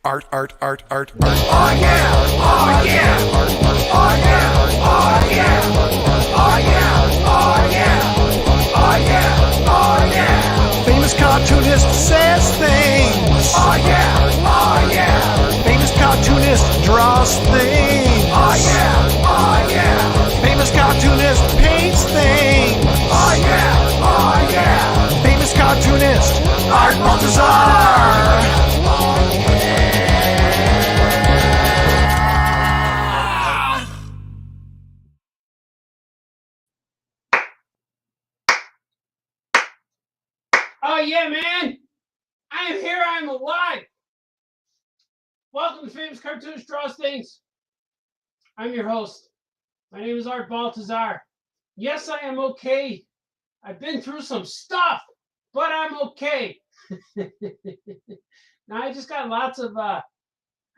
art. Oh yeah! Oh yeah! Oh yeah! Oh yeah! Oh yeah! Oh yeah! Oh yeah! Oh yeah! Famous cartoonist says things. Oh yeah! Oh yeah! Famous cartoonist draws things. Oh yeah! Oh yeah! Famous cartoonist paints things. Oh yeah! Oh yeah! Famous cartoonist Art Baltazar! Oh yeah, man! I am here, I am alive! Welcome to Famous Cartoonist Draws Things. I'm your host. My name is Art Baltazar. Yes, I am okay. I've been through some stuff, but I'm okay. Now I just got lots of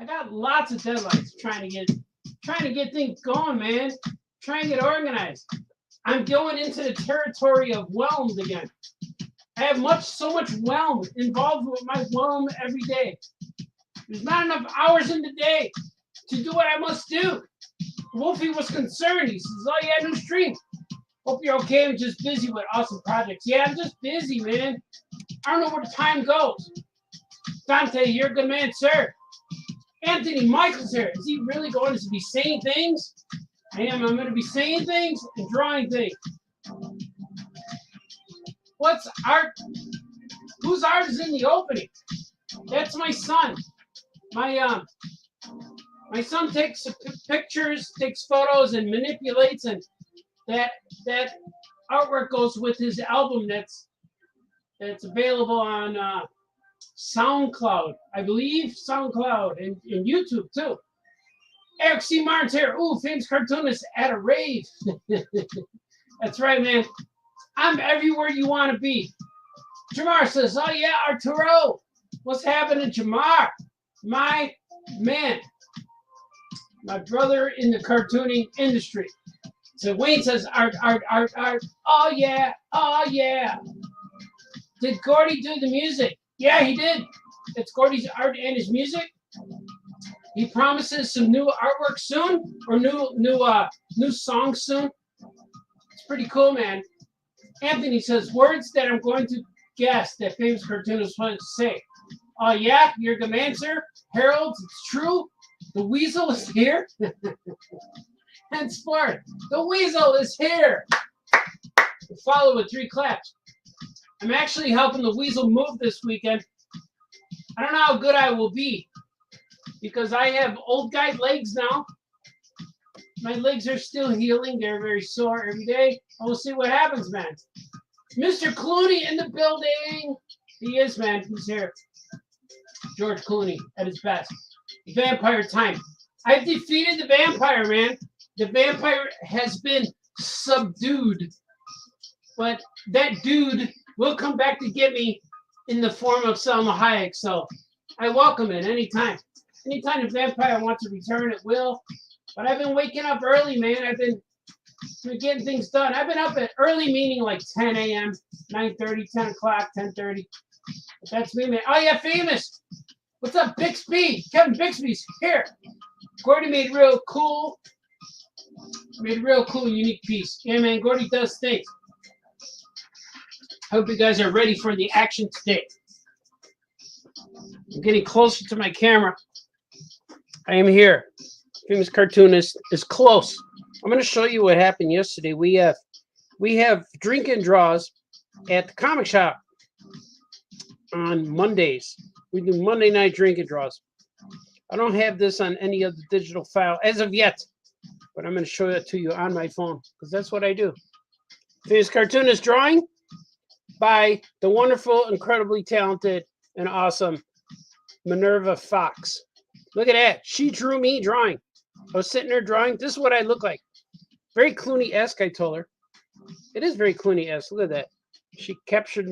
deadlines trying to get things going, man. Trying to get organized. I'm going into the territory of whelmed again. I have so much whelm involved with my whelm every day. There's not enough hours in the day to do what I must do. Wolfie was concerned. He says, "Oh yeah, new stream. Hope you're okay. I'm just busy with awesome projects." Yeah, I'm just busy, man. I don't know where the time goes. Dante, you're a good man, sir. Anthony Michael's here. Is he really going to be saying things? I am. I'm going to be saying things and drawing things. What's art? Whose art is in the opening? That's my son. My son takes pictures, takes photos, and manipulates, and that artwork goes with his album that's available on SoundCloud, I believe, SoundCloud, and YouTube too. Eric C. Martin's here. Ooh, famous cartoonist at a rave. That's right, man. I'm everywhere you want to be. Jamar says, "Oh yeah, Arturo. What's happening, Jamar? My man. My brother in the cartooning industry." So Wayne says, "Art. Oh yeah, oh yeah." Did Gordy do the music? Yeah, he did. It's Gordy's art and his music. He promises some new artwork soon, or new songs soon. It's pretty cool, man. Anthony says, "Words that I'm going to guess that famous cartoonists wanted to say." Oh yeah, you're a good man, sir. Harold, it's true. The weasel is here. Henceforth, the weasel is here. Follow with 3 claps. I'm actually helping the weasel move this weekend. I don't know how good I will be because I have old guy legs now. My legs are still healing. They're very sore every day. We'll see what happens, man. Mr. Clooney in the building. He is, man. He's here. George Clooney at his best. Vampire time. I've defeated the vampire, man. The vampire has been subdued. But that dude will come back to get me in the form of Selma Hayek. So I welcome it anytime. Anytime the vampire wants to return, it will. But I've been waking up early, man. I've been getting things done. I've been up at early, meaning like 10 a.m., 9:30, 10 o'clock, 10:30. But that's me, man. Oh, yeah, famous. What's up, Bixby? Kevin Bixby's here. Gordy made real cool, unique piece. Yeah, man, Gordy does things. Hope you guys are ready for the action today. I'm getting closer to my camera. I am here. Famous cartoonist is close. I'm going to show you what happened yesterday. We have drink and draws at the comic shop on Mondays. We do Monday night drink and draws. I don't have this on any other digital file as of yet, but I'm going to show it to you on my phone because that's what I do. Famous cartoonist drawing by the wonderful, incredibly talented, and awesome Minerva Fox. Look at that. She drew me drawing. I was sitting there drawing. This is what I look like. Very Clooney-esque, I told her. It is very Clooney-esque. Look at that. She captured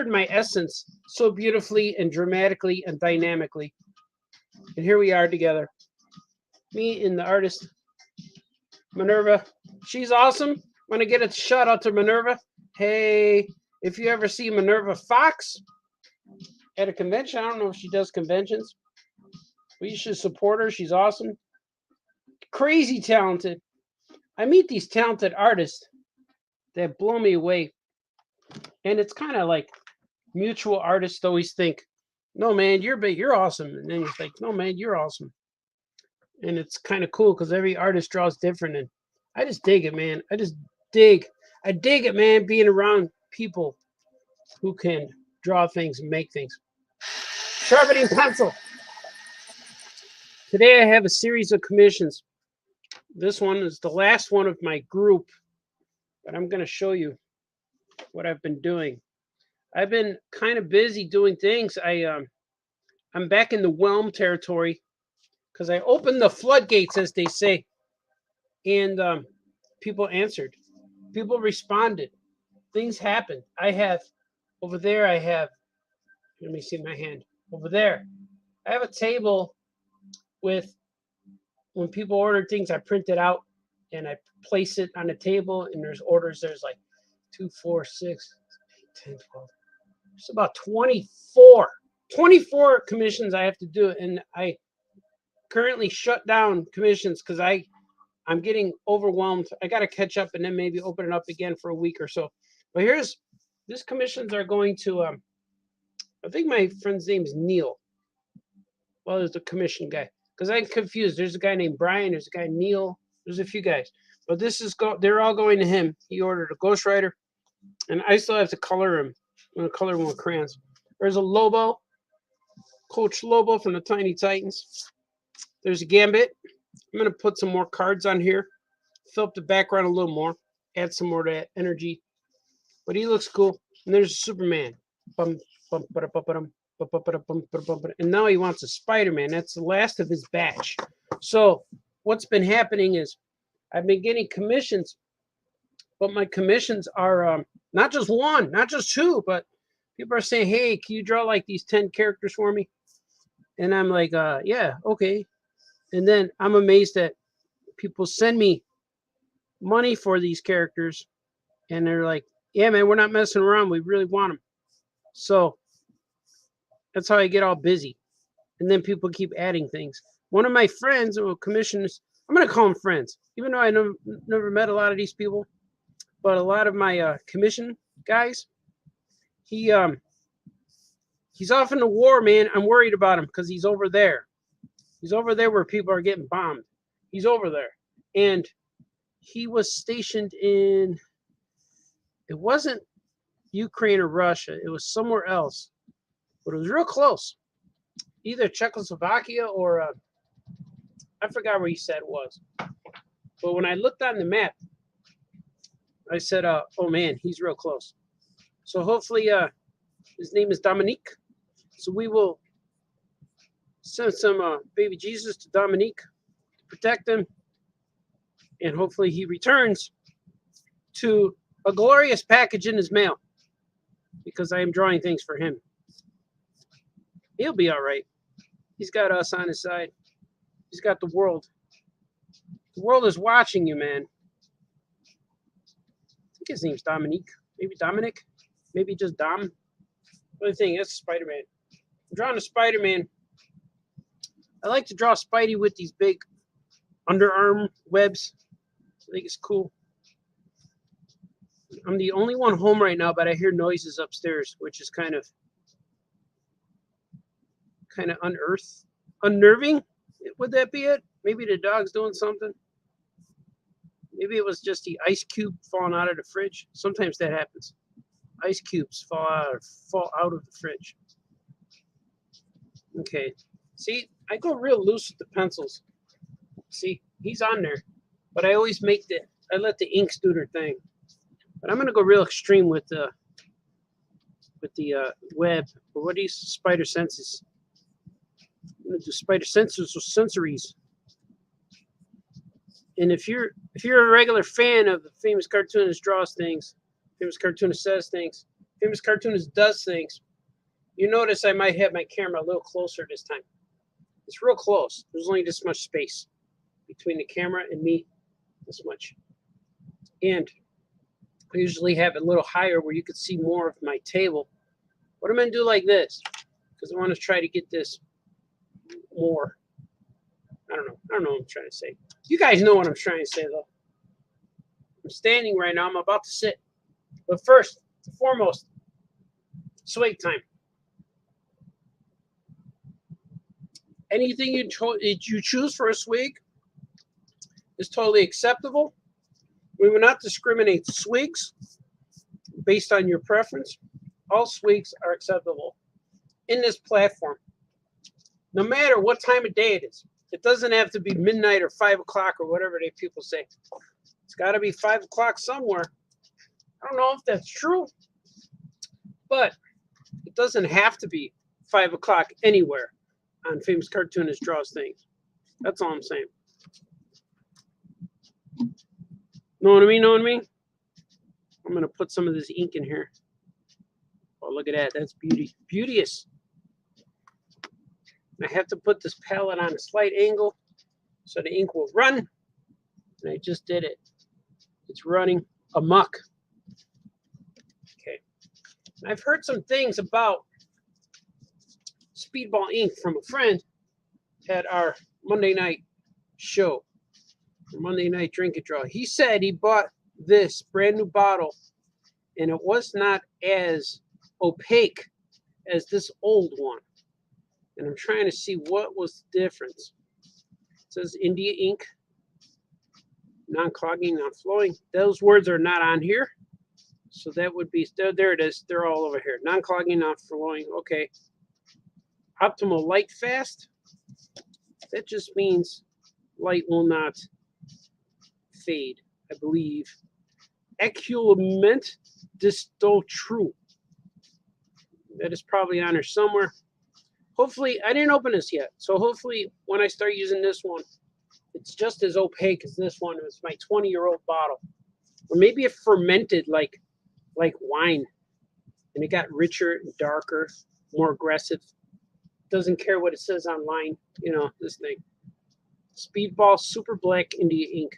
my essence so beautifully and dramatically and dynamically. And here we are together. Me and the artist, Minerva. She's awesome. I'm going to get a shout out to Minerva. Hey, if you ever see Minerva Fox at a convention. I don't know if she does conventions, but you should support her. She's awesome. Crazy talented. I meet these talented artists that blow me away. And it's kind of like mutual artists always think, no, man, you're big, you're awesome. And then it's like, no, man, you're awesome. And it's kind of cool because every artist draws different. And I just dig it, man. I dig it, man, being around people who can draw things and make things. Sharpening pencil. Today I have a series of commissions. This one is the last one of my group, but I'm going to show you what I've been doing. I've been kind of busy doing things. I'm back in the Whelm territory because I opened the floodgates, as they say, and people answered. People responded. Things happened. Over there, let me see my hand. Over there, I have a table with, when people order things, I print it out and I place it on the table, and there's orders. There's like 2, 4, 6, 10, 12. It's about 24 commissions I have to do, and I currently shut down commissions because I'm getting overwhelmed. I got to catch up and then maybe open it up again for a week or so. But these commissions are going to, I think my friend's name is Neil. Well, there's the commission guy, because I'm confused. There's a guy named Brian. There's a guy Neil. There's a few guys, but they're all going to him. He ordered a Ghost Rider, and I still have to color him. I'm gonna color him with crayons. There's a Lobo, Coach Lobo from the Tiny Titans. There's a Gambit. I'm gonna put some more cards on here, fill up the background a little more, add some more to that energy. But he looks cool. And there's a Superman. And now he wants a Spider-Man. That's the last of his batch. So what's been happening is I've been getting commissions, but my commissions are not just one, not just two, but people are saying, hey, can you draw like these 10 characters for me? And I'm like, yeah, okay. And then I'm amazed that people send me money for these characters, and they're like, yeah, man, we're not messing around. We really want them. So that's how I get all busy. And then people keep adding things. One of my friends or commissioners, I'm going to call them friends, even though I never met a lot of these people, but a lot of my commission guys, he's off in the war, man. I'm worried about him because he's over there. He's over there where people are getting bombed. He's over there. And he was stationed in, it wasn't Ukraine or Russia. It was somewhere else. But it was real close. Either Czechoslovakia or I forgot where he said it was. But when I looked on the map, I said, oh man, he's real close. So hopefully his name is Dominique. So we will send some baby Jesus to Dominique to protect him. And hopefully he returns to a glorious package in his mail, because I am drawing things for him. He'll be all right. He's got us on his side. He's got the world. The world is watching you, man. I think his name's Dominique. Maybe Dominic. Maybe just Dom. Other thing, that's Spider-Man. I'm drawing a Spider-Man. I like to draw Spidey with these big underarm webs. I think it's cool. I'm the only one home right now, but I hear noises upstairs, which is kind of unnerving. Would that be it? Maybe the dog's doing something. Maybe it was just the ice cube falling out of the fridge. Sometimes that happens. Ice cubes fall out of the fridge. Okay. See, I go real loose with the pencils. See, he's on there, but I always I let the inks do their thing. But I'm gonna go real extreme with the web. Or what are these spider senses? I'm gonna do spider sensors or sensories. And if you're a regular fan of the Famous Cartoonist draws things, Famous Cartoonist says things, Famous Cartoonist does things, you notice I might have my camera a little closer this time. It's real close. There's only this much space between the camera and me, this much. And I usually have it a little higher where you could see more of my table. What I'm going to do like this. because I want to try to get this more. I don't know what I'm trying to say. You guys know what I'm trying to say, though. I'm standing right now. I'm about to sit. But first and foremost, swig time. Anything you choose for a swig is totally acceptable. We will not discriminate swigs based on your preference. All swigs are acceptable in this platform, no matter what time of day it is. It doesn't have to be midnight or 5 o'clock or whatever people say. It's got to be 5 o'clock somewhere. I don't know if that's true, but it doesn't have to be 5 o'clock anywhere on Famous Cartoonist Draws Things. That's all I'm saying. Know what I mean? Know what I mean? I'm going to put some of this ink in here. Oh, look at that. That's beauteous. I have to put this palette on a slight angle so the ink will run. And I just did it. It's running amok. Okay. I've heard some things about Speedball Ink from a friend at our Monday night show, Monday night drink and draw. He said he bought this brand new bottle and it was not as opaque as this old one. And I'm trying to see what was the difference. It says India ink, non-clogging, non-flowing. Those words are not on here. So that would be, there it is. They're all over here. Non-clogging, non-flowing. Okay. Optimal light fast. That just means light will not fade, I believe. Eculement disto true. That is probably on here somewhere. Hopefully, I didn't open this yet. So hopefully when I start using this one, it's just as opaque as this one. It's my 20-year-old bottle. Or maybe it fermented like wine. And it got richer and darker, more aggressive. Doesn't care what it says online. You know, this thing. Speedball Super Black India Ink.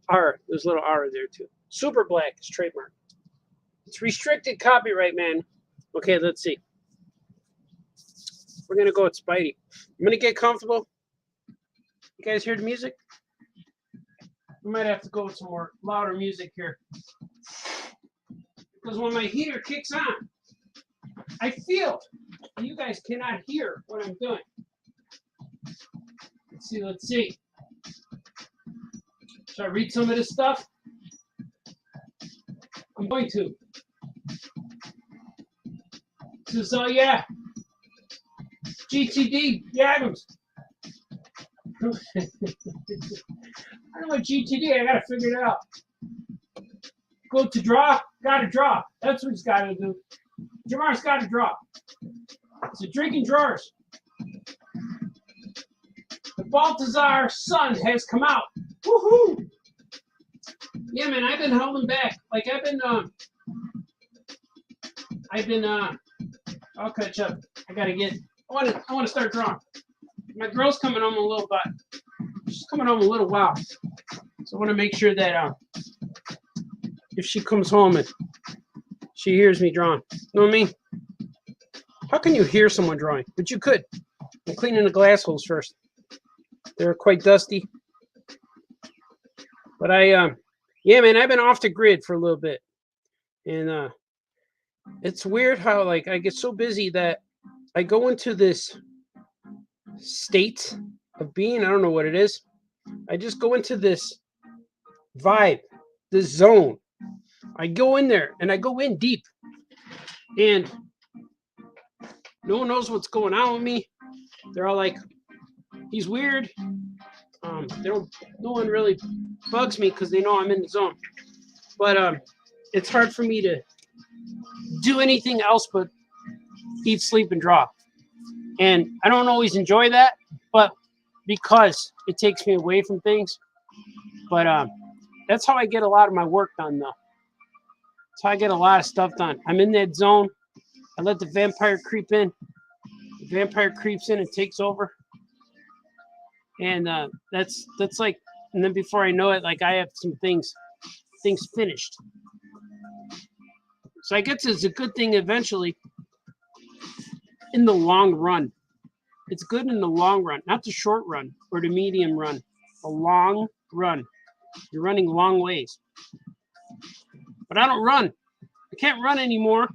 R. There's a little R there too. Super Black is trademark. It's restricted copyright, man. Okay, let's see. We're going to go with Spidey. I'm going to get comfortable. You guys hear the music? We might have to go with some more louder music here. Because when my heater kicks on, I feel you guys cannot hear what I'm doing. Let's see. Should I read some of this stuff? I'm going to. It says, oh yeah. GTD, Yagams. I don't know what GTD, I gotta figure it out. Go to draw, gotta draw. That's what he's gotta do. Jamar's gotta draw. It's a drinking drawers. The Baltazar sun has come out. Woohoo! Yeah, man, I've been holding back. Like I'll catch up. I want to start drawing. My girl's coming home a little bit. She's coming home a little while. So I want to make sure that if she comes home and she hears me drawing. You know what I mean? How can you hear someone drawing? But you could. I'm cleaning the glass holes first. They're quite dusty. But yeah, man, I've been off the grid for a little bit. And it's weird how, like, I get so busy that I go into this state of being, I don't know what it is. I just go into this vibe, this zone. I go in there and I go in deep. And no one knows what's going on with me. They're all like, he's weird. No one really bugs me because they know I'm in the zone. But it's hard for me to do anything else but eat, sleep, and draw. And I don't always enjoy that, but because it takes me away from things. But that's how I get a lot of my work done, though. That's how I get a lot of stuff done. I'm in that zone. I let the vampire creep in. The vampire creeps in and takes over. And that's like, and then before I know it, like I have some things finished. So I guess it's a good thing eventually. in the long run. It's good in the long run, not the short run or the medium run. The long run. You're running long ways. But I don't run. I can't run anymore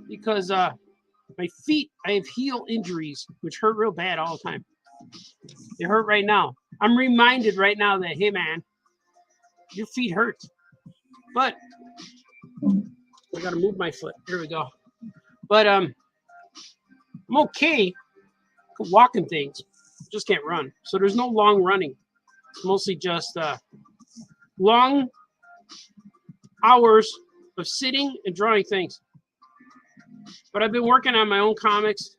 because my feet, I have heel injuries, which hurt real bad all the time. They hurt right now. I'm reminded right now that, hey, man, your feet hurt. But I got to move my foot. Here we go. But I'm okay walking things. Just can't run. So there's no long running. It's mostly just long hours of sitting and drawing things. But I've been working on my own comics.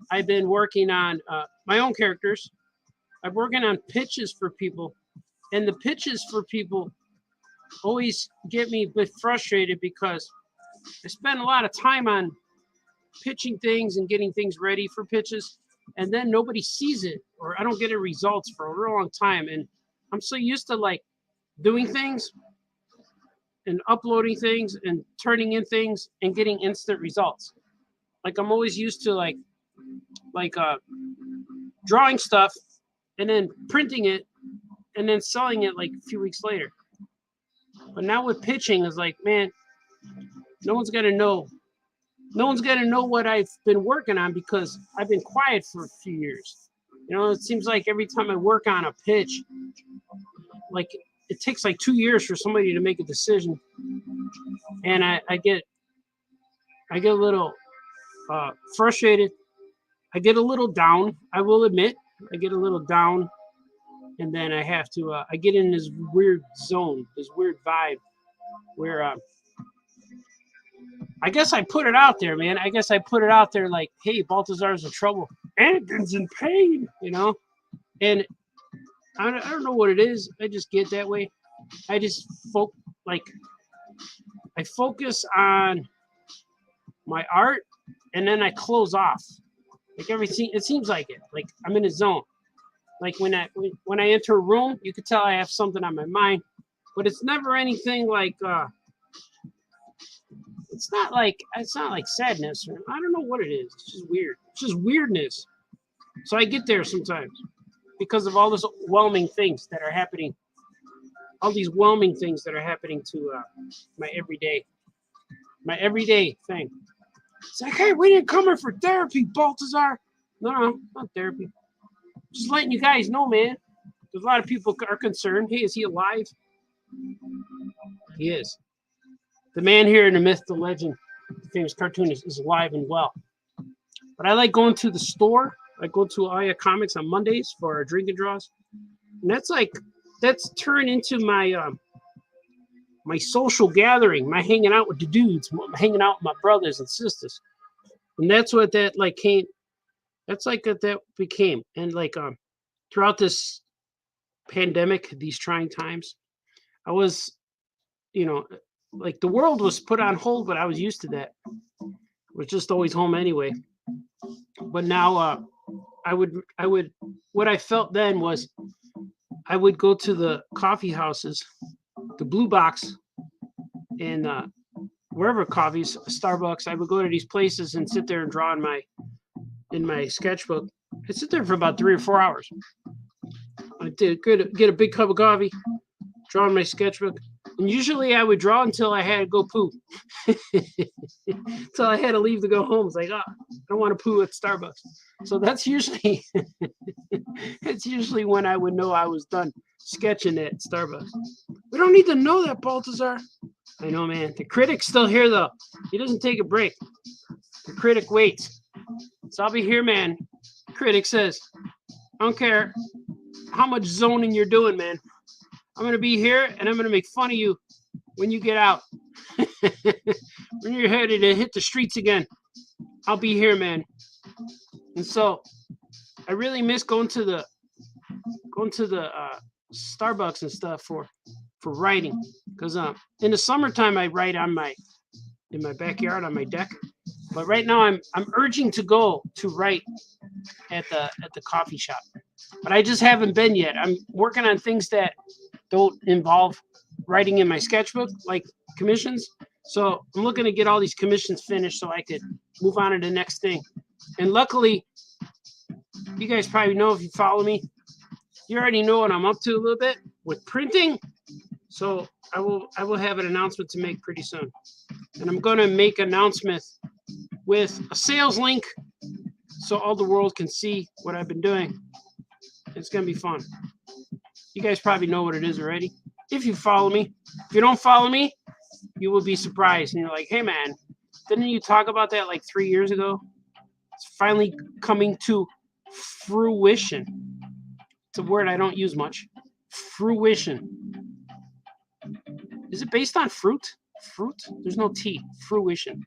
I've been working on my own characters. I'm working on pitches for people. And the pitches for people always get me a bit frustrated because I spend a lot of time on pitching things and getting things ready for pitches. And then nobody sees it, or I don't get a results for a real long time. And I'm so used to like doing things and uploading things and turning in things and getting instant results. Like I'm always used to like drawing stuff and then printing it and then selling it like a few weeks later. But now with pitching, it's like, man, no one's gonna know. No one's gonna know what I've been working on because I've been quiet for a few years. You know, it seems like every time I work on a pitch, like it takes like 2 years for somebody to make a decision. And I get a little frustrated. I get a little down. I will admit, I get a little down. And then I have to, I get in this weird zone, this weird vibe where I guess I put it out there, man. I guess I put it out there like, hey, Baltazar's in trouble. Anakin's in pain, you know? And I don't know what it is. I just get that way. I just I focus on my art and then I close off. Like everything, it seems like it. Like I'm in a zone. Like when I enter a room, you could tell I have something on my mind, but it's never anything like it's not like sadness or I don't know what it is. It's just weird. It's just weirdness. So I get there sometimes because of all these whelming things that are happening. All these whelming things that are happening to my everyday thing. It's like, hey, we didn't come here for therapy, Baltazar. No, not therapy. Just letting you guys know, man. Because a lot of people are concerned. Hey, is he alive? He is. The man here in the myth, the legend, the famous cartoonist, is alive and well. But I like going to the store. I go to Aya Comics on Mondays for our drink and draws. And that's turned into my my social gathering, my hanging out with the dudes, hanging out with my brothers and sisters. And that's what that like came. That's like that became. And like throughout this pandemic, these trying times, I was, you know, like the world was put on hold, but I was used to that. I was just always home anyway. But now I would what I felt then was I would go to the coffee houses, the Blue Box, and wherever coffees, Starbucks. I would go to these places and sit there and draw in my sketchbook. I'd sit there for about 3 or 4 hours. I did get a big cup of coffee, draw in my sketchbook, and usually I would draw until I had to go poo. Until I had to leave to go home. It's like, I don't want to poo at Starbucks. So that's usually when I would know I was done sketching at Starbucks. We don't need to know that, Baltazar. I know, man. The critic's still here, though. He doesn't take a break. The critic waits. So I'll be here, man. The critic says, I don't care how much zoning you're doing, man. I'm going to be here, and I'm going to make fun of you when you get out. When you're ready to hit the streets again, I'll be here, man. And so I really miss going to the Starbucks and stuff for writing, because in the summertime I write in my backyard on my deck, but right now I'm urging to go to write at the coffee shop, but I just haven't been yet. I'm working on things that don't involve writing in my sketchbook, like commissions. So I'm looking to get all these commissions finished so I could move on to the next thing. And luckily, you guys probably know if you follow me, you already know what I'm up to a little bit with printing. So I will have an announcement to make pretty soon. And I'm going to make an announcement with a sales link so all the world can see what I've been doing. It's going to be fun. You guys probably know what it is already. If you follow me. If you don't follow me, you will be surprised. And you're like, hey, man, didn't you talk about that like 3 years ago? It's finally coming to fruition. It's a word I don't use much. Fruition. Is it based on fruit? Fruit? There's no T. Fruition.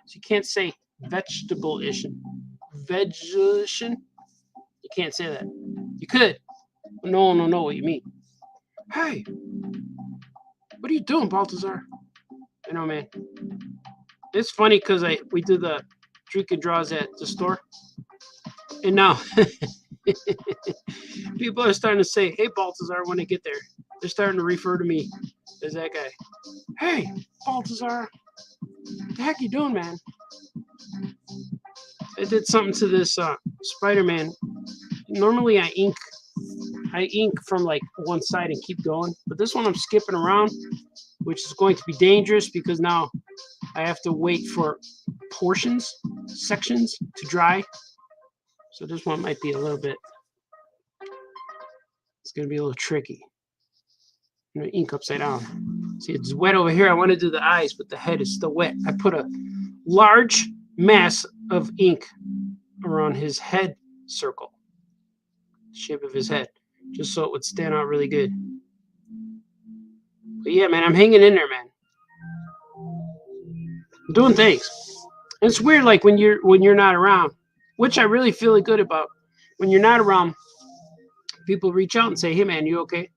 So you can't say vegetable-ition. Vegetation? You can't say that. You could. But no one will know what you mean. Hey, what are you doing, Baltazar? I know, man. It's funny because we do the drink and draws at the store. And now people are starting to say, hey, Baltazar, when they get there. They're starting to refer to me as that guy. Hey, Baltazar. What the heck you doing, man? I did something to this Spider-Man. Normally I ink from like one side and keep going. But this one I'm skipping around, which is going to be dangerous because now I have to wait for sections to dry. So this one might be a little bit, it's going to be a little tricky. I'm going to ink upside down. See, it's wet over here. I want to do the eyes, but the head is still wet. I put a large mass of ink around his head circle, shape of his head, just so it would stand out really good. But yeah, man, I'm hanging in there, man. I'm doing things. And it's weird, like when you're not around, which I really feel good about. When you're not around, people reach out and say, "Hey, man, you okay?"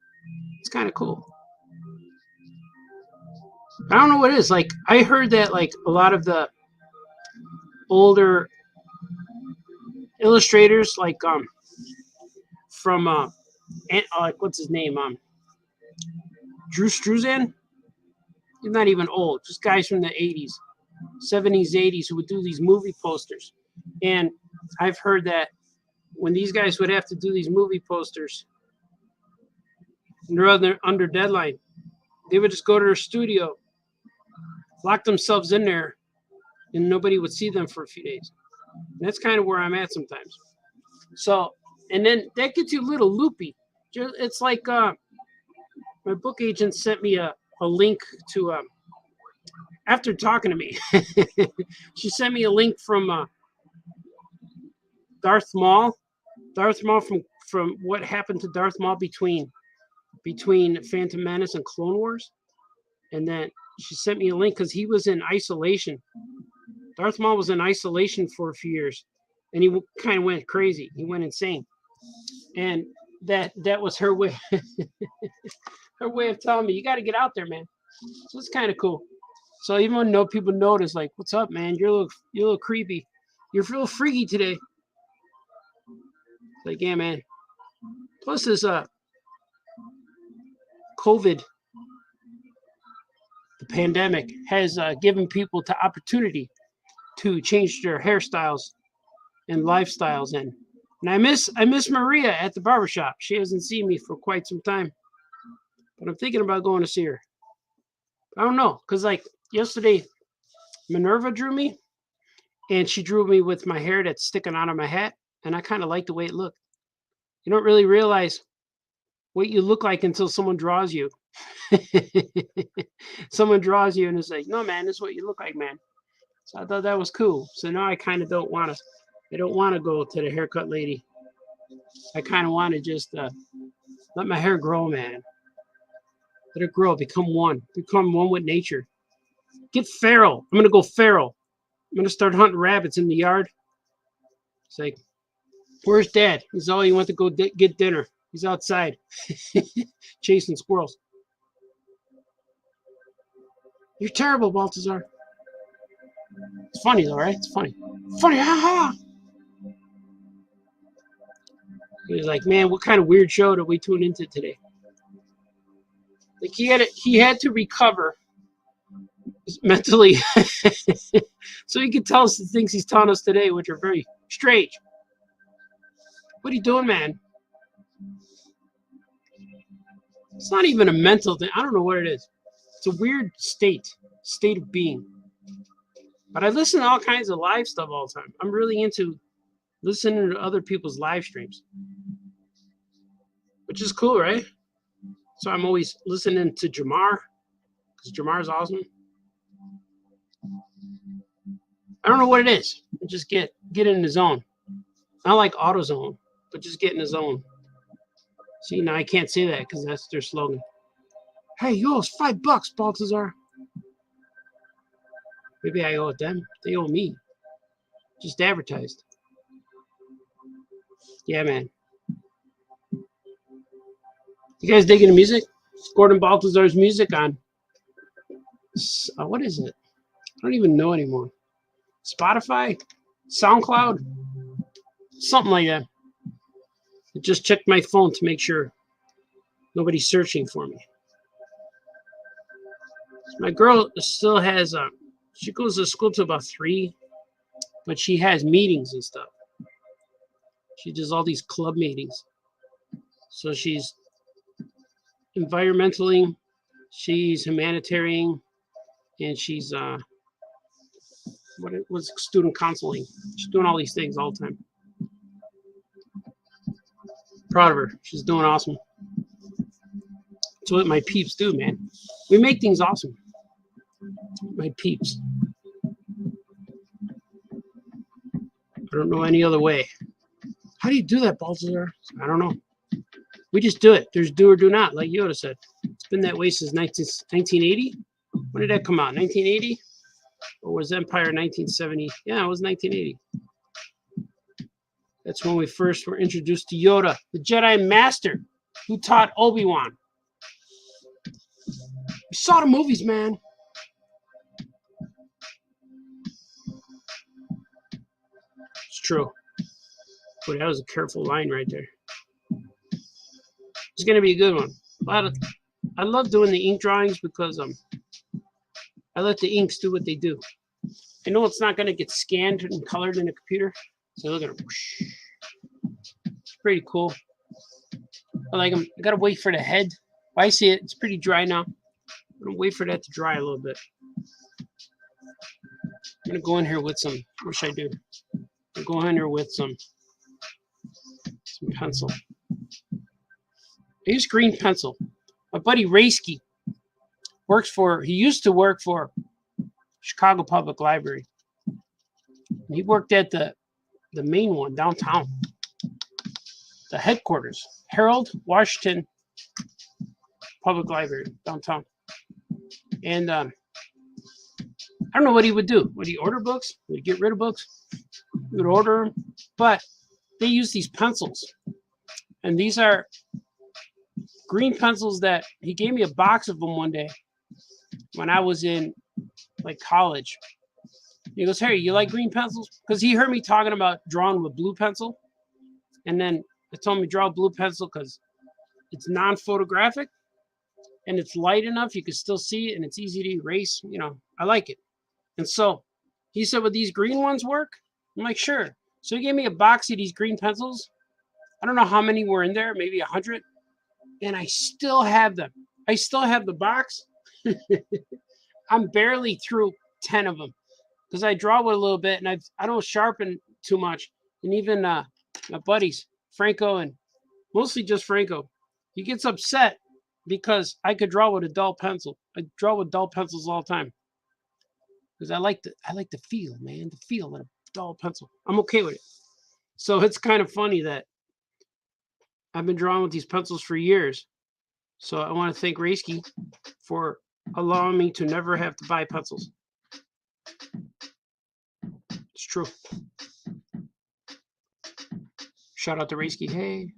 It's kind of cool. I don't know what it is. Like I heard that like a lot of the older illustrators, like from like what's his name, Drew Struzan. He's not even old. Just guys from the 80s, 70s, 80s who would do these movie posters. And I've heard that when these guys would have to do these movie posters, and they're under deadline, they would just go to their studio, lock themselves in there, and nobody would see them for a few days. And that's kind of where I'm at sometimes. So, and then that gets you a little loopy. It's like my book agent sent me a link to, after talking to me, she sent me a link from Darth Maul from what happened to Darth Maul between Phantom Menace and Clone Wars. And then she sent me a link because he was in isolation. Darth Maul was in isolation for a few years, and he kind of went crazy. He went insane. And that was her way her way of telling me, you got to get out there, man. So it's kind of cool. So even when people notice, like, what's up, man? You're a little creepy. You're a little freaky today. Like, yeah, man. Plus this COVID, the pandemic, has given people the opportunity to change their hairstyles and lifestyles. And I miss Maria at the barbershop. She hasn't seen me for quite some time. But I'm thinking about going to see her. I don't know, because like yesterday, Minerva drew me, and she drew me with my hair that's sticking out of my hat, and I kind of like the way it looked. You don't really realize what you look like until someone draws you. Someone draws you and it's like, no, man, this is what you look like, man. So I thought that was cool. So now I kind of don't want to go to the haircut lady. I kind of want to just let my hair grow, man. Let it grow, become one with nature. Get feral. I'm going to go feral. I'm going to start hunting rabbits in the yard. It's like, where's Dad? He's all he went to go get dinner. He's outside chasing squirrels. You're terrible, Baltazar. It's funny though, right? It's funny. Funny, ha ha. He was like, man, what kind of weird show did we tune into today? Like he had to recover mentally, so he can tell us the things he's telling us today, which are very strange. What are you doing, man? It's not even a mental thing. I don't know what it is. It's a weird state of being. But I listen to all kinds of live stuff all the time. I'm really into listening to other people's live streams, which is cool, right? So I'm always listening to Jamar, because Jamar's awesome. I don't know what it is. Just get in the zone. Not like AutoZone, but just get in the zone. See, now I can't say that because that's their slogan. Hey, you owe us $5, Baltazar. Maybe I owe it them. They owe me. Just advertised. Yeah, man. You guys digging the music? Gordon Baltazar's music on. What is it? I don't even know anymore. Spotify? SoundCloud? Something like that. I just checked my phone to make sure nobody's searching for me. My girl still has she goes to school till about 3, but she has meetings and stuff. She does all these club meetings. So she's environmentally, she's humanitarian, and she's what was student counseling. She's doing all these things all the time. Proud of her. She's doing awesome. That's what my peeps do, man. We make things awesome. My peeps. I don't know any other way. How do you do that, Baltazar? I don't know. We just do it. There's do or do not, like Yoda said. It's been that way since 1980. When did that come out? 1980? Or was Empire 1970? Yeah, it was 1980. That's when we first were introduced to Yoda, the Jedi Master, who taught Obi-Wan. We saw the movies, man. It's true. Boy, that was a careful line right there. It's gonna be a good one. I love doing the ink drawings because I let the inks do what they do. I know it's not gonna get scanned and colored in a computer, so look at them. It's pretty cool. I like them. I gotta wait for the head. I see it. It's pretty dry now. I'm gonna wait for that to dry a little bit. I'm gonna go in here with some. What should I do? I'll go in here with some pencil. I use green pencil. My buddy Raisky he used to work for Chicago Public Library. He worked at the main one downtown, the headquarters, Harold Washington Public Library downtown. And I don't know what he would do. Would he order books? Would he get rid of books? He would order them. But they use these pencils. And these are green pencils that he gave me a box of them one day when I was in like college. He goes, "Hey, you like green pencils?" Because he heard me talking about drawing with blue pencil. And then I told him to draw blue pencil because it's non-photographic and it's light enough you can still see it and it's easy to erase. You know, I like it. And so he said, "Would these green ones work?" I'm like, "Sure." So he gave me a box of these green pencils. I don't know how many were in there, maybe 100. And I still have them. I still have the box. I'm barely through 10 of them because I draw with a little bit and I don't sharpen too much. And even my buddies, Franco, and mostly just Franco, he gets upset because I could draw with a dull pencil. I draw with dull pencils all the time because I like the feel, man, the feel of a dull pencil. I'm okay with it. So it's kind of funny that I've been drawing with these pencils for years. So I want to thank Raisky for allowing me to never have to buy pencils. It's true. Shout out to Raisky. Hey.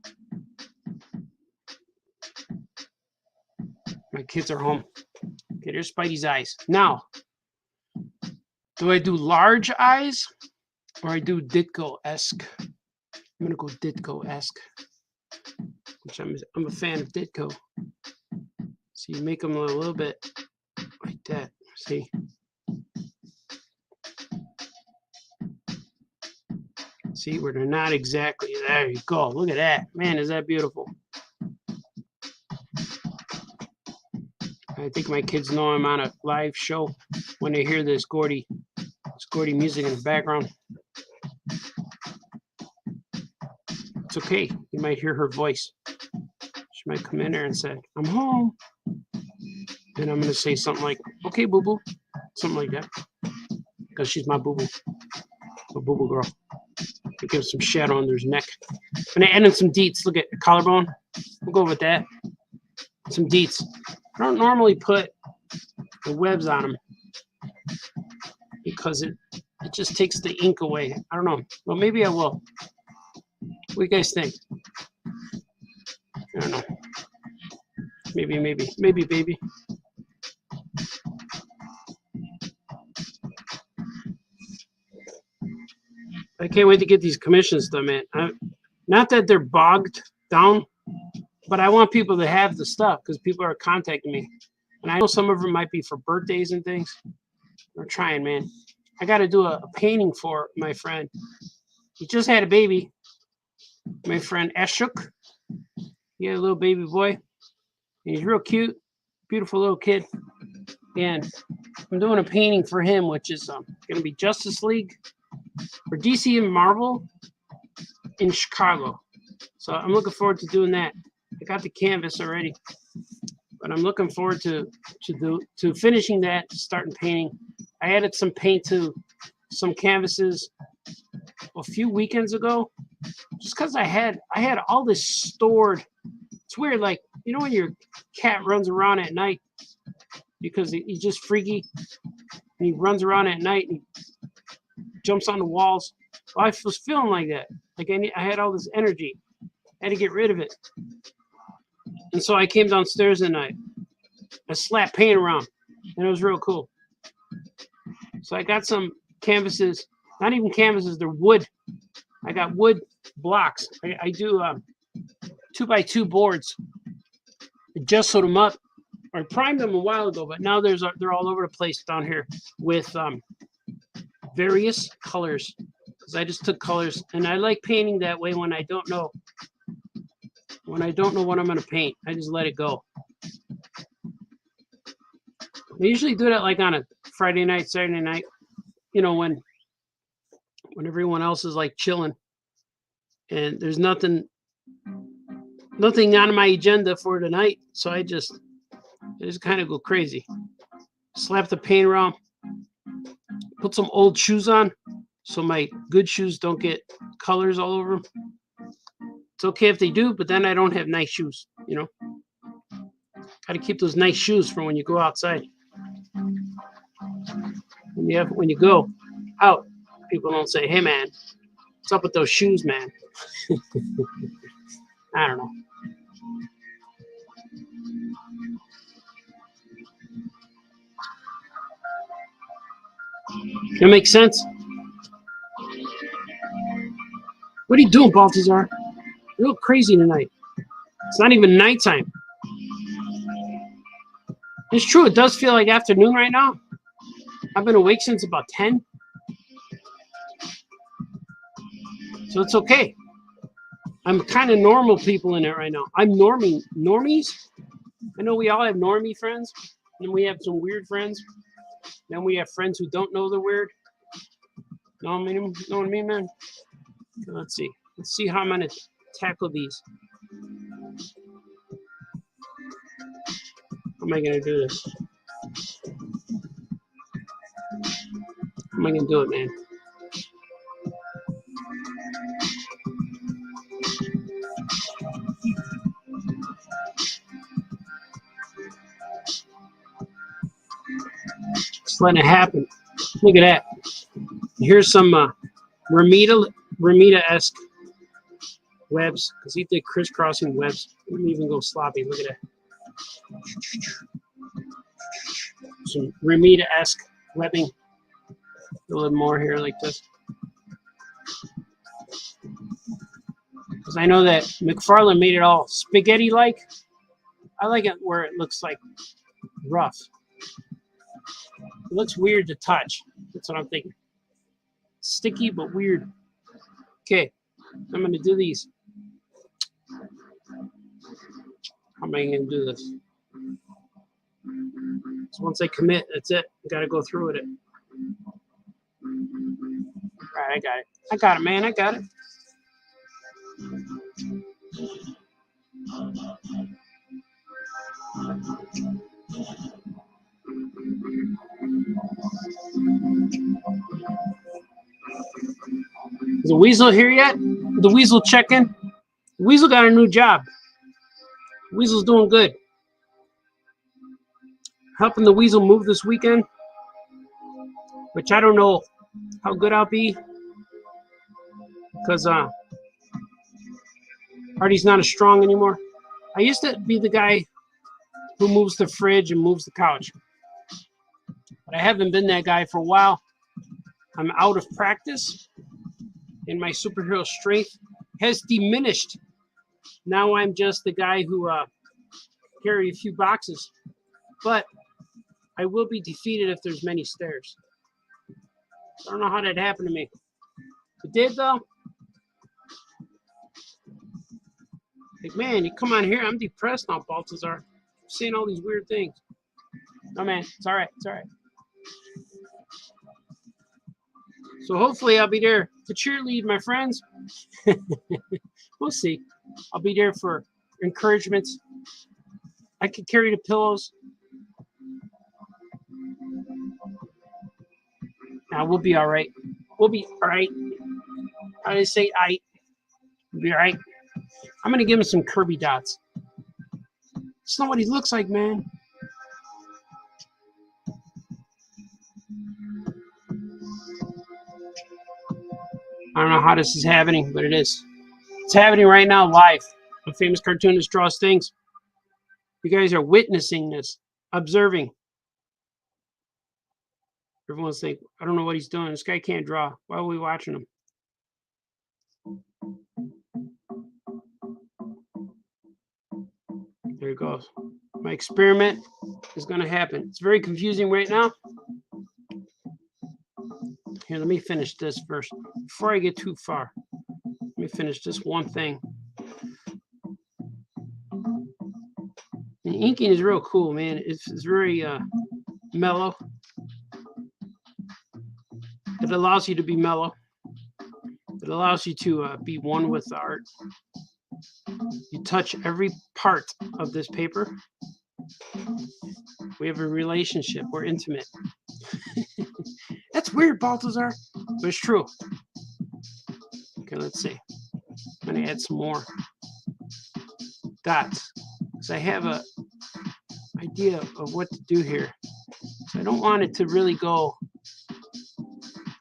My kids are home. Okay, there's Spidey's eyes. Now, do I do large eyes or I do Ditko-esque? I'm going to go Ditko-esque, which I'm a fan of Ditko. So you make them a little bit like that. See? See where they're not exactly. There you go. Look at that. Man, is that beautiful. I think my kids know I'm on a live show when they hear this Gordy music in the background. It's okay. You might hear her voice. She might come in there and say, I'm home. And I'm going to say something like, okay, boo-boo. Something like that. Because she's my boo-boo. My boo-boo girl. I give some shadow under his neck. And I add in some deets. Look at the collarbone. We'll go with that. Some deets. I don't normally put the webs on them because it just takes the ink away. I don't know. Well, maybe I will. What do you guys think? I don't know. Maybe, baby. I can't wait to get these commissions done, man. Not that they're bogged down, but I want people to have the stuff because people are contacting me. And I know some of them might be for birthdays and things. I'm trying, man. I got to do a painting for my friend. He just had a baby. My friend Ashok. He had a little baby boy. And he's real cute. Beautiful little kid. And I'm doing a painting for him, which is going to be Justice League for DC and Marvel in Chicago. So I'm looking forward to doing that. I got the canvas already, but I'm looking forward to finishing that, starting painting. I added some paint to some canvases a few weekends ago, just because I had all this stored. It's weird, like when your cat runs around at night because he's just freaky, and he runs around at night and he jumps on the walls. Well, I was feeling like that. Like I had all this energy. I had to get rid of it. And so I came downstairs and I slapped paint around. And it was real cool. So I got some canvases. Not even canvases, they're wood. I got wood blocks. I do 2x2 boards. I just sewed them up. I primed them a while ago, but now they're all over the place down here with various colors. Because I just took colors, and I like painting that way when I don't know. When I don't know what I'm going to paint, I just let it go. I usually do that like on a Friday night, Saturday night, when everyone else is like chilling, and there's nothing on my agenda for tonight, so I just kind of go crazy. Slap the paint around, put some old shoes on, so my good shoes don't get colors all over them. It's okay if they do, but then I don't have nice shoes, Got to keep those nice shoes for when you go outside. When you go out, people don't say, hey, man, what's up with those shoes, man? I don't know. That makes sense? What are you doing, Baltazar? You look crazy tonight. It's not even nighttime. It's true, it does feel like afternoon right now. I've been awake since about 10. So it's okay. I'm kind of normal people in it right now. I'm normies. I know we all have normie friends. And we have some weird friends. Then we have friends who don't know they're weird. Know what I mean, man? Okay, let's see. Let's see how I'm going to tackle these. How am I going to do this? How am I going to do it, man? Just letting it happen. Look at that. Here's some Ramita-esque webs, because he did crisscrossing webs. He didn't even go sloppy. Look at that. Some Ramita-esque webbing. A little more here like this. Because I know that McFarlane made it all spaghetti-like. I like it where it looks like rough. It looks weird to touch. That's what I'm thinking. Sticky but weird. Okay, I'm going to do these. How am I going to do this? So once I commit, that's it. I got to go through with it. All right, I got it. I got it, man. I got it. Is the Weasel here yet? The Weasel check-in? The Weasel got a new job. The Weasel's doing good. Helping the Weasel move this weekend, which I don't know how good I'll be, because Artie's not as strong anymore. I used to be the guy who moves the fridge and moves the couch, but I haven't been that guy for a while. I'm out of practice, and my superhero strength has diminished. Now I'm just the guy who carry a few boxes, but I will be defeated if there's many stairs. I don't know how that happened to me. It did, though. Like, man, you come on here. I'm depressed now, Baltazar. I'm seeing all these weird things. No, man, it's all right. It's all right. So hopefully I'll be there to cheerlead my friends. We'll see. I'll be there for encouragement. I can carry the pillows. Now we'll be all right. We'll be all right. How do they say "I"? We'll be all right. I'm gonna give him some Kirby dots. It's not what he looks like, man. I don't know how this is happening, but it is. It's happening right now, live. A famous cartoonist draws things. You guys are witnessing this, observing. Everyone's thinking, I don't know what he's doing. This guy can't draw. Why are we watching him? There it goes. My experiment is going to happen. It's very confusing right now. Here, let me finish this first. Before I get too far, let me finish this one thing. And inking is real cool, man. It's very mellow. It allows you to be mellow. It allows you to be one with the art. You touch every part of this paper. We have a relationship. We're intimate. That's weird, Baltazar, but it's true. Okay, let's see. I'm going to add some more dots because I have a idea of what to do here. So I don't want it to really go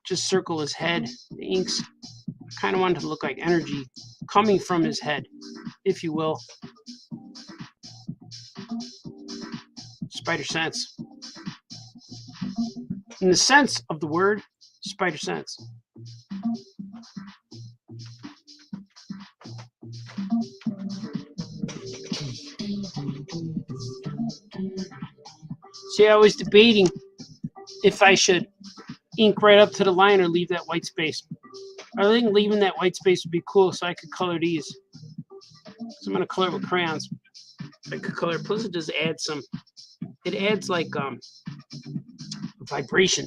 just circle his head. The inks, I kind of want it to look like energy coming from his head, if you will. Spider sense. In the sense of the word, spider sense. See, I was debating if I should ink right up to the line or leave that white space. I think leaving that white space would be cool so I could color these. So I'm going to color with crayons. I could color, plus it just adds some, it adds like vibration.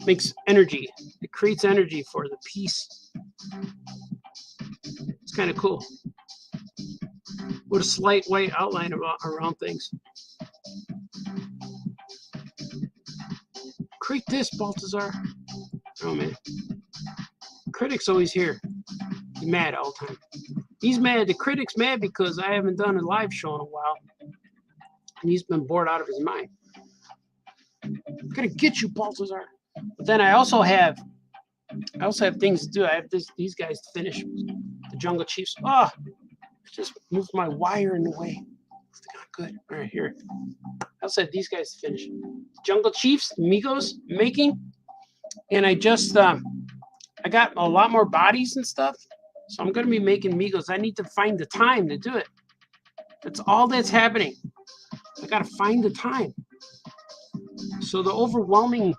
Makes energy. It creates energy for the piece. It's kind of cool. With a slight white outline around things. Create this, Baltazar. Oh, man. Critic's always here. He's mad all the time. He's mad. The critic's mad because I haven't done a live show in a while. And he's been bored out of his mind. I'm gonna get you, Baltazar. But then I also have things to do. I have these guys to finish. The Jungle Chiefs. Oh, just moved my wire in the way. It's not good. All right, here. I also have these guys to finish. Jungle Chiefs, Migos, making. And I just, I got a lot more bodies and stuff. So I'm going to be making Migos. I need to find the time to do it. That's all that's happening. I got to find the time. So the overwhelmingness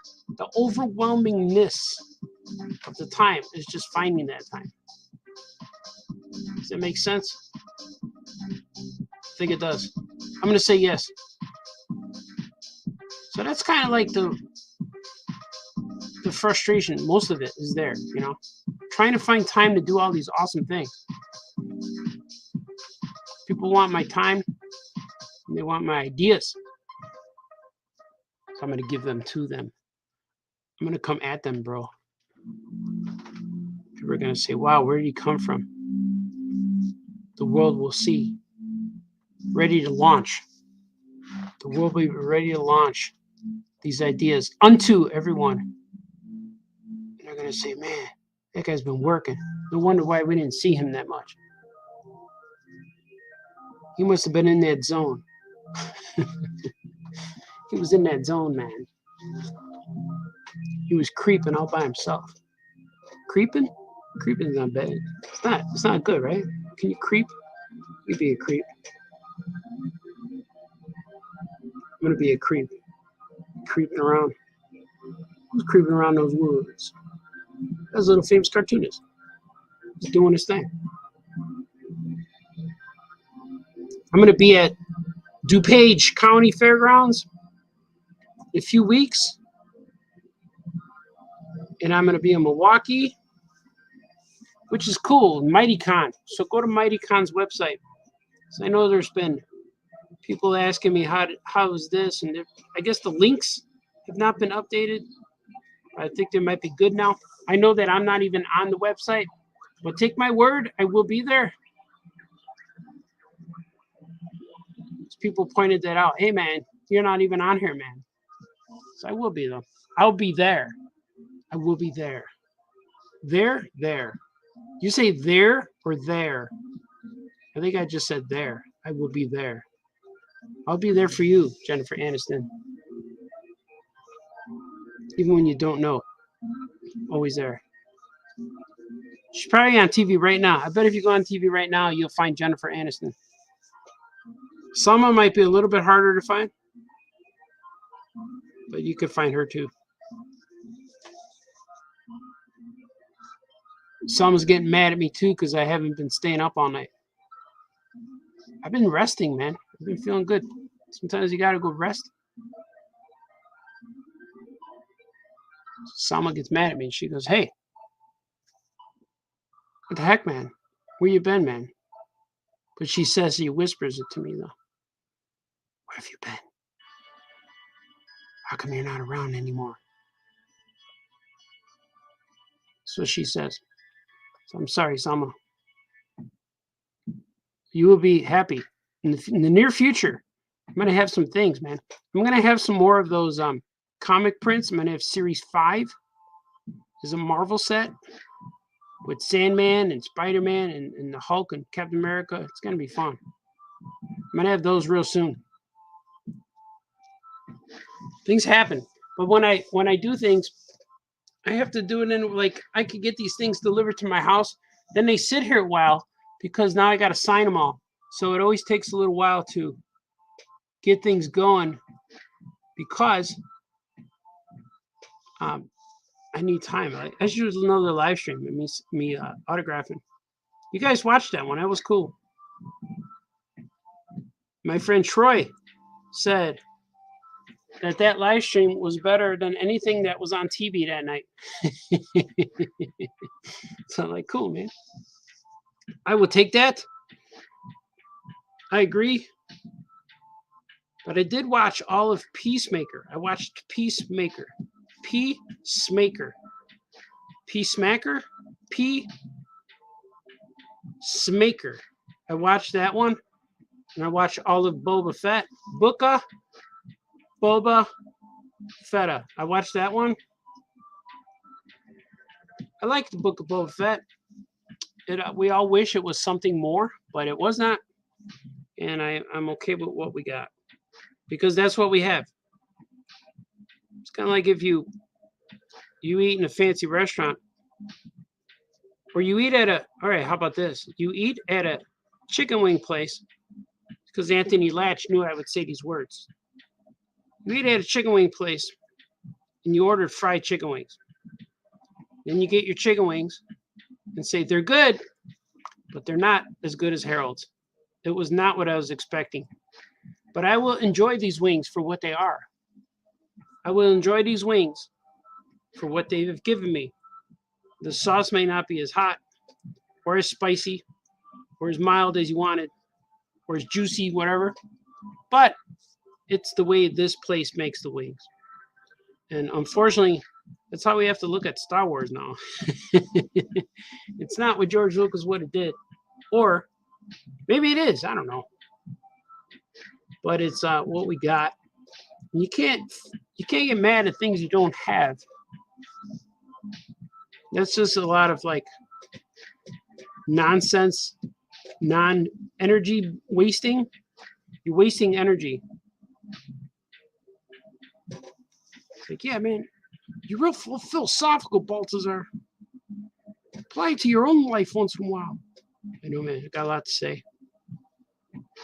of the time. It's just finding that time. Does that make sense? I think it does. I'm going to say yes. So that's kind of like the frustration. Most of it is there, you know, trying to find time to do all these awesome things. People want my time and they want my ideas. So I'm going to give them to them. I'm going to come at them, bro. People are going to say, wow, where did he come from? The world will see. Ready to launch. The world will be ready to launch these ideas unto everyone. And they're going to say, man, that guy's been working. No wonder why we didn't see him that much. He must have been in that zone. He was in that zone, man. He was creeping all by himself. Creeping? Creeping is not bad. It's not good, right? Can you creep? You be a creep. I'm gonna be a creep. Creeping around. Who's creeping around those woods? That's a little famous cartoonist. He's doing his thing. I'm gonna be at DuPage County Fairgrounds in a few weeks. And I'm gonna be in Milwaukee, which is cool. MightyCon. So go to MightyCon's website. So I know there's been people asking me how is this, and I guess the links have not been updated. I think they might be good now. I know that I'm not even on the website, but take my word, I will be there. People pointed that out. Hey man, you're not even on here, man. So I will be though. I'll be there. I will be there. There. You say there or there? I think I just said there. I will be there. I'll be there for you, Jennifer Aniston. Even when you don't know it. Always there. She's probably on TV right now. I bet if you go on TV right now, you'll find Jennifer Aniston. Selma might be a little bit harder to find. But you could find her too. Selma's getting mad at me too because I haven't been staying up all night. I've been resting, man. I've been feeling good. Sometimes you gotta go rest. Selma gets mad at me and she goes, hey, what the heck, man? Where you been, man? But she says, she whispers it to me though. Where have you been? How come you're not around anymore? So she says. So I'm sorry, Selma. You will be happy in the near future. I'm gonna have some things, man. I'm gonna have some more of those comic prints. I'm gonna have Series 5. There's a Marvel set with Sandman and Spider-Man and the Hulk and Captain America. It's gonna be fun. I'm gonna have those real soon. Things happen, but when I do things, I have to do it in like I could get these things delivered to my house. Then they sit here a while because now I got to sign them all. So it always takes a little while to get things going because I need time. I should do another live stream. It means me autographing. You guys watched that one. That was cool. My friend Troy said that live stream was better than anything that was on TV that night. So I'm like, cool, man. I will take that. I agree. But I did watch all of Peacemaker. I watched Peacemaker. Peacemaker. Peacemaker? Peacemaker. I watched that one. And I watched all of Boba Fett. Boba Fetta. I watched that one. I like the Book of Boba Fett. We all wish it was something more, but it was not. And I'm okay with what we got. Because that's what we have. It's kind of like if you eat in a fancy restaurant. Or you eat at all right, how about this? You eat at a chicken wing place. Because Anthony Latch knew I would say these words. You eat at a chicken wing place and you ordered fried chicken wings. Then you get your chicken wings and say they're good, but they're not as good as Harold's. It was not what I was expecting. But I will enjoy these wings for what they are. I will enjoy these wings for what they have given me. The sauce may not be as hot or as spicy or as mild as you wanted or as juicy, whatever, but it's the way this place makes the wings. And unfortunately, that's how we have to look at Star Wars now. It's not what George Lucas would have did. Or maybe it is. I don't know. But it's what we got. And you can't get mad at things you don't have. That's just a lot of like nonsense, non-energy wasting. You're wasting energy. It's like, yeah, man, you're real philosophical, Baltazar. Apply it to your own life once in a while. I know, man. I got a lot to say.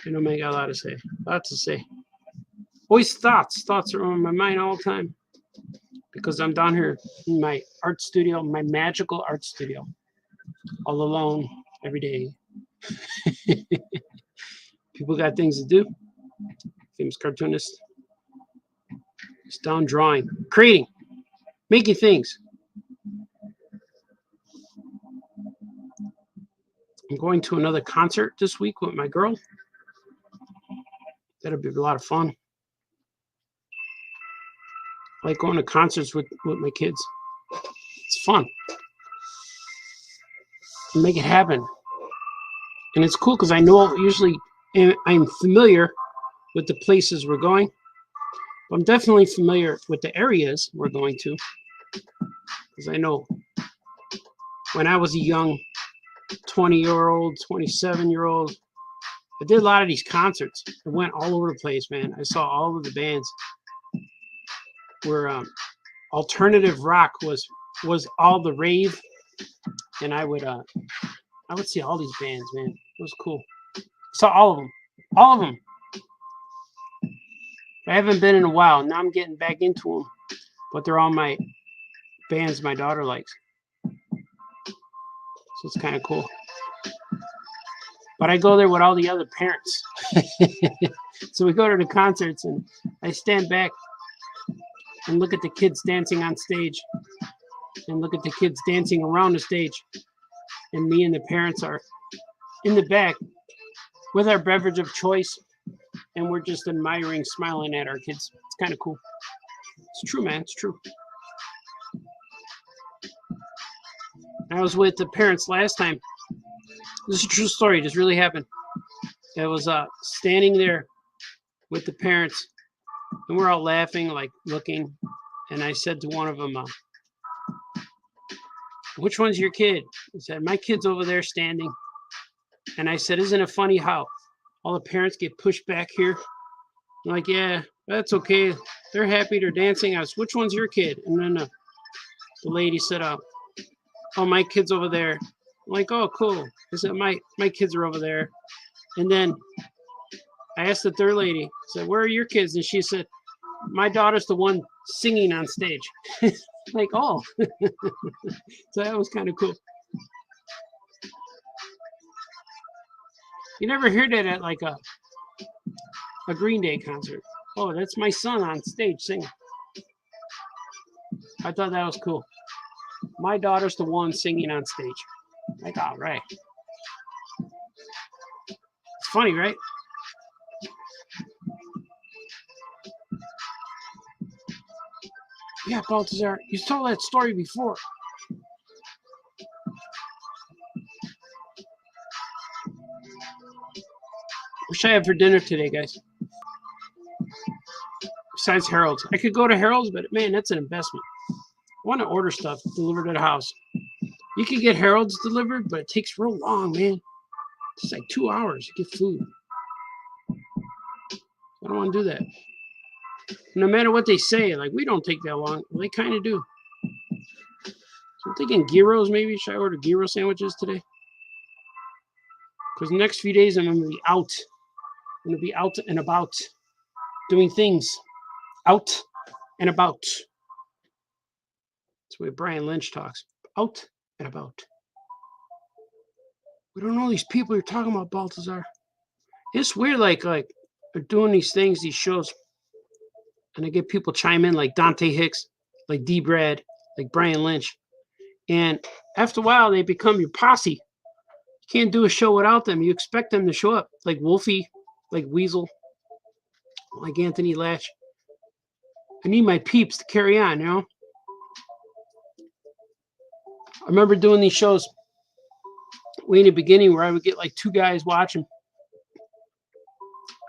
I know, man. I got a lot to say. Lots to say. Always thoughts. Thoughts are on my mind all the time. Because I'm down here in my art studio, my magical art studio. All alone, every day. People got things to do. Famous cartoonist. It's down drawing, creating, making things. I'm going to another concert this week with my girl. That'll be a lot of fun. I like going to concerts with my kids. It's fun. You make it happen. And it's cool because I know usually I'm familiar with the places we're going. I'm definitely familiar with the areas we're going to. Because I know when I was a young 20-year-old, 27-year-old, I did a lot of these concerts. I went all over the place, man. I saw all of the bands where alternative rock was all the rave, and I would see all these bands, man. It was cool. Saw all of them. I haven't been in a while. Now I'm getting back into them, but they're all my bands my daughter likes. So it's kind of cool. But I go there with all the other parents. So we go to the concerts and I stand back and look at the kids dancing on stage and look at the kids dancing around the stage. And me and the parents are in the back with our beverage of choice. And we're just admiring, smiling at our kids. It's kind of cool. It's true, man. It's true. I was with the parents last time. This is a true story. This really happened. I was standing there with the parents, and we're all laughing, like looking. And I said to one of them, "Which one's your kid?" He said, "My kid's over there standing." And I said, "Isn't it funny how all the parents get pushed back here?" I'm like, "Yeah, that's okay. They're happy. They're dancing." I was, "Which one's your kid?" And then the lady said, "Oh, my kid's over there." I'm like, "Oh, cool." I said, my kids are over there." And then I asked the third lady, I said, "Where are your kids?" And she said, "My daughter's the one singing on stage." Like, oh. So that was kind of cool. You never hear that at like a Green Day concert. "Oh, that's my son on stage singing." I thought that was cool. My daughter's the one singing on stage. Like, all right. It's funny, right? Yeah, Baltazar, you told that story before. What should I have for dinner today, guys? Besides Harold's. I could go to Harold's, but man, that's an investment. I want to order stuff delivered to the house. You can get Harold's delivered, but it takes real long, man. It's like 2 hours to get food. I don't want to do that. No matter what they say, like, we don't take that long. Well, they kind of do. So I'm thinking gyros, maybe. Should I order gyro sandwiches today? Because the next few days I'm going to be out. I'm going to be out and about doing things. Out and about. That's the way Brian Lynch talks. out and about. We don't know these people you're talking about, Baltazar. It's weird, like they're doing these things, these shows, and I get people chime in like Dante Hicks, like D. Brad, like Brian Lynch. And after a while, they become your posse. You can't do a show without them. You expect them to show up, like Wolfie, like Weasel, like Anthony Latch. I need my peeps to carry on, you know? I remember doing these shows way in the beginning where I would get like 2 guys watching.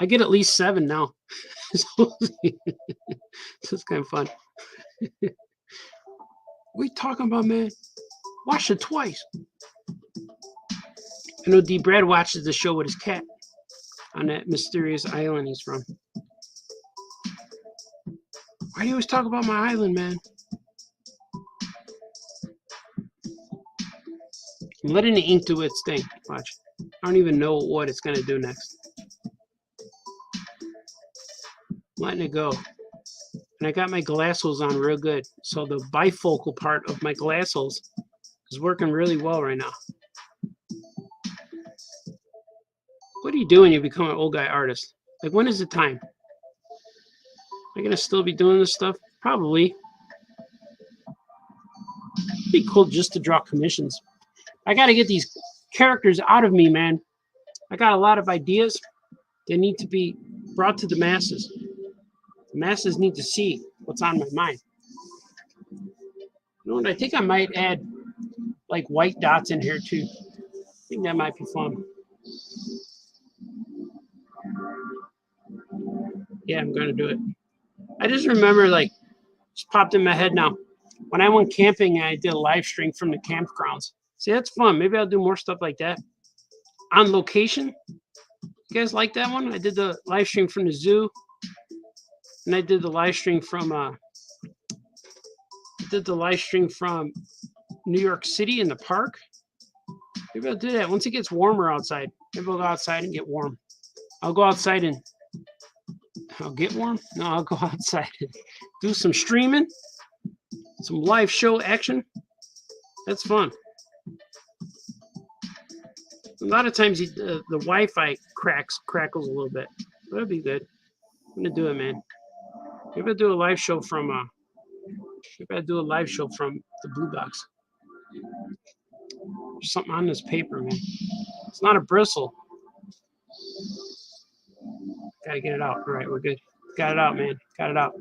I get at least 7 now. So it's kind of fun. What are you talking about, man? Watched it twice. I know D. Brad watches the show with his cat on that mysterious island he's from. Why do you always talk about my island, man? I'm letting the ink do its thing. Watch. I don't even know what it's going to do next. I'm letting it go. And I got my glassels on real good. So the bifocal part of my glassels is working really well right now. What do you do when you become an old guy artist? Like, when is the time? Am I going to still be doing this stuff? Probably. It'd be cool just to draw commissions. I got to get these characters out of me, man. I got a lot of ideas. They need to be brought to the masses. The masses need to see what's on my mind. You know what? I think I might add like white dots in here too. I think that might be fun. Yeah, I'm going to do it. I just remember, like, just popped in my head now. When I went camping, I did a live stream from the campgrounds. See, that's fun. Maybe I'll do more stuff like that. On location. You guys like that one? I did the live stream from the zoo. And I did the live stream from New York City in the park. Maybe I'll do that. Once it gets warmer outside, maybe I'll go outside and get warm. I'll go outside and I'll get warm? No, I'll go outside and do some streaming, some live show action. That's fun. A lot of times the Wi-Fi crackles a little bit. That'd be good. I'm gonna do it, man. Maybe I'll do a live show from the Blue Box. There's something on this paper, man. It's not a bristle. Gotta get it out. All right, we're good. Got it out, man. Got it out.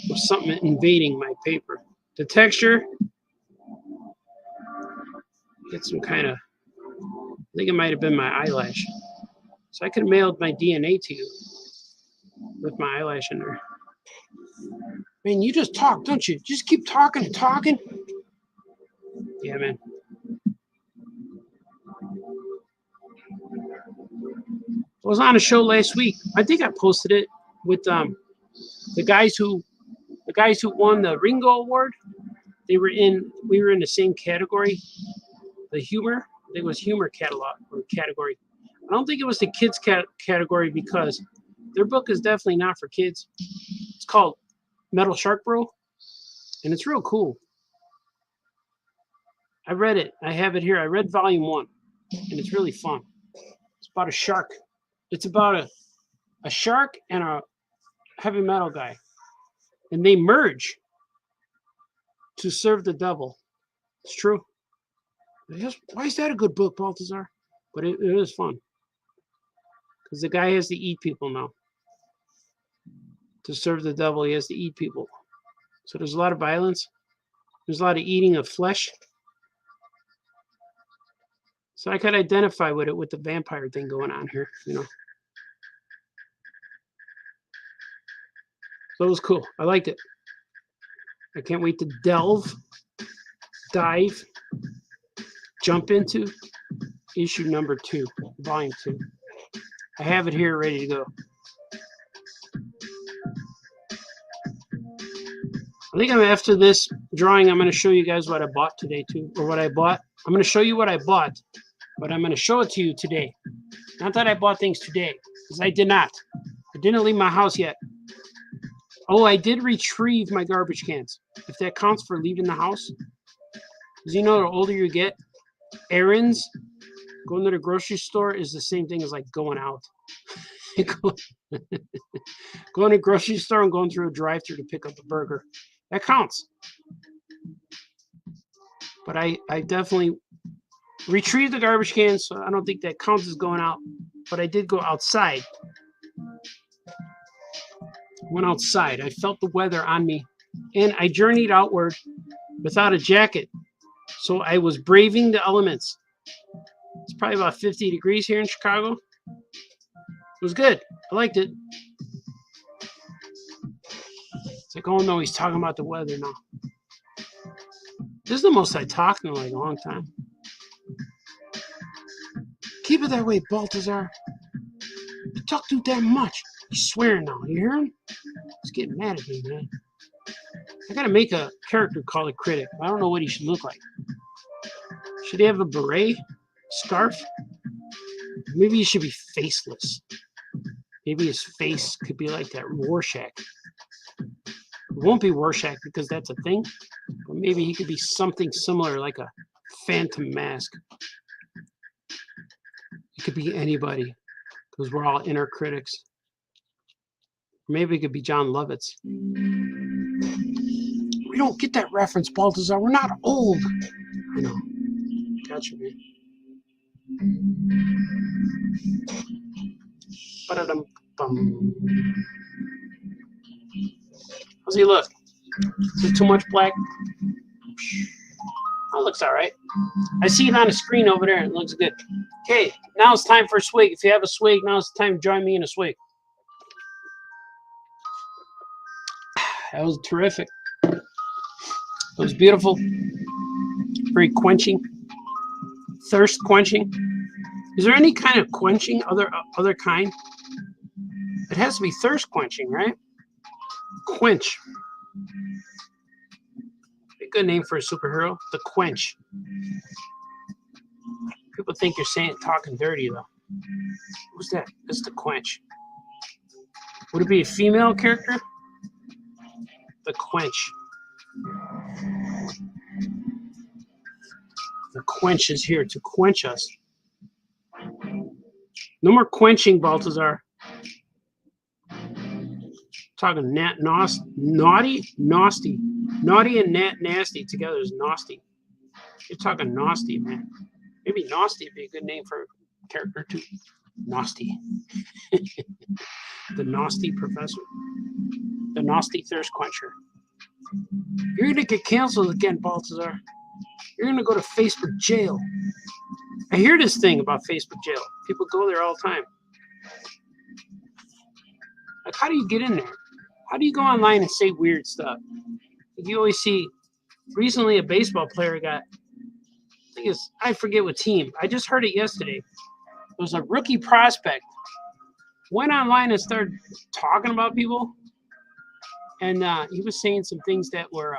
There's something invading my paper. The texture. Get some kind of. I think it might have been my eyelash. So I could have mailed my DNA to you with my eyelash in there. Man, you just talk, don't you? Just keep talking and talking. Yeah, man. I was on a show last week. I think I posted it with the guys who won the Ringo Award. We were in the same category. The humor. I think it was humor category. I don't think it was the kids category because their book is definitely not for kids. It's called Metal Shark Bro, and it's real cool. I read it. I have it here. I read volume 1, and it's really fun. It's about a shark. It's about a shark and a heavy metal guy, and they merge to serve the devil. It's true. Why is that a good book, Baltazar? But it is fun. Because the guy has to eat people now. To serve the devil, he has to eat people. So there's a lot of violence. There's a lot of eating of flesh. So I could identify with it with the vampire thing going on here, you know. So it was cool. I liked it. I can't wait to dive, jump into issue number 2, volume 2. I have it here ready to go. I think after this drawing, I'm going to show you guys what I bought today too, or what I bought. I'm going to show you what I bought, but I'm going to show it to you today. Not that I bought things today, because I did not. I didn't leave my house yet. Oh, I did retrieve my garbage cans. If that counts for leaving the house, Because you know, the older you get, errands, going to the grocery store is the same thing as like going out. Going to the grocery store and going through a drive-thru to pick up a burger. That counts. But I definitely retrieved the garbage can, so I don't think that counts as going out. But I did go outside. Went outside. I felt the weather on me. And I journeyed outward without a jacket. So I was braving the elements. It's probably about 50 degrees here in Chicago. It was good. I liked it. It's like, oh no, he's talking about the weather now. This is the most I talked in like a long time. Keep it that way, Baltazar. You talk too damn much. He's swearing now. You hear him? He's getting mad at me, man. I gotta make a character called a critic. I don't know what he should look like. Should he have a beret? Scarf? Maybe he should be faceless. Maybe his face could be like that Rorschach. It won't be Rorschach because that's a thing. But maybe he could be something similar, like a phantom mask. It could be anybody, because we're all inner critics. Maybe it could be John Lovitz. We don't get that reference, Baltazar. We're not old. I know. Gotcha, man. Ba-da-dum-bum. How's he look? Is it too much black? Oh, looks all right. I see it on the screen over there. It looks good. Okay, now it's time for a swig. If you have a swig, now it's time to join me in a swig. That was terrific. It was beautiful. Very quenching. Thirst quenching. Is there any kind of quenching, other kind? It has to be thirst quenching, right? Quench. A good name for a superhero. The Quench. People think you're talking dirty, though. Who's that? That's the Quench. Would it be a female character? The Quench. The Quench is here to quench us. No more quenching, Baltazar. Talking naughty, nasty. Naughty and nasty together is nasty. You're talking nasty, man. Maybe nasty would be a good name for a character too. Nasty. The nasty professor. The nasty thirst quencher. You're gonna get canceled again, Baltazar. You're gonna go to Facebook jail. I hear this thing about Facebook jail. People go there all the time. Like, how do you get in there? How do you go online and say weird stuff? You always see, recently a baseball player got, I forget what team. I just heard it yesterday. It was a rookie prospect. Went online and started talking about people. And he was saying some things that were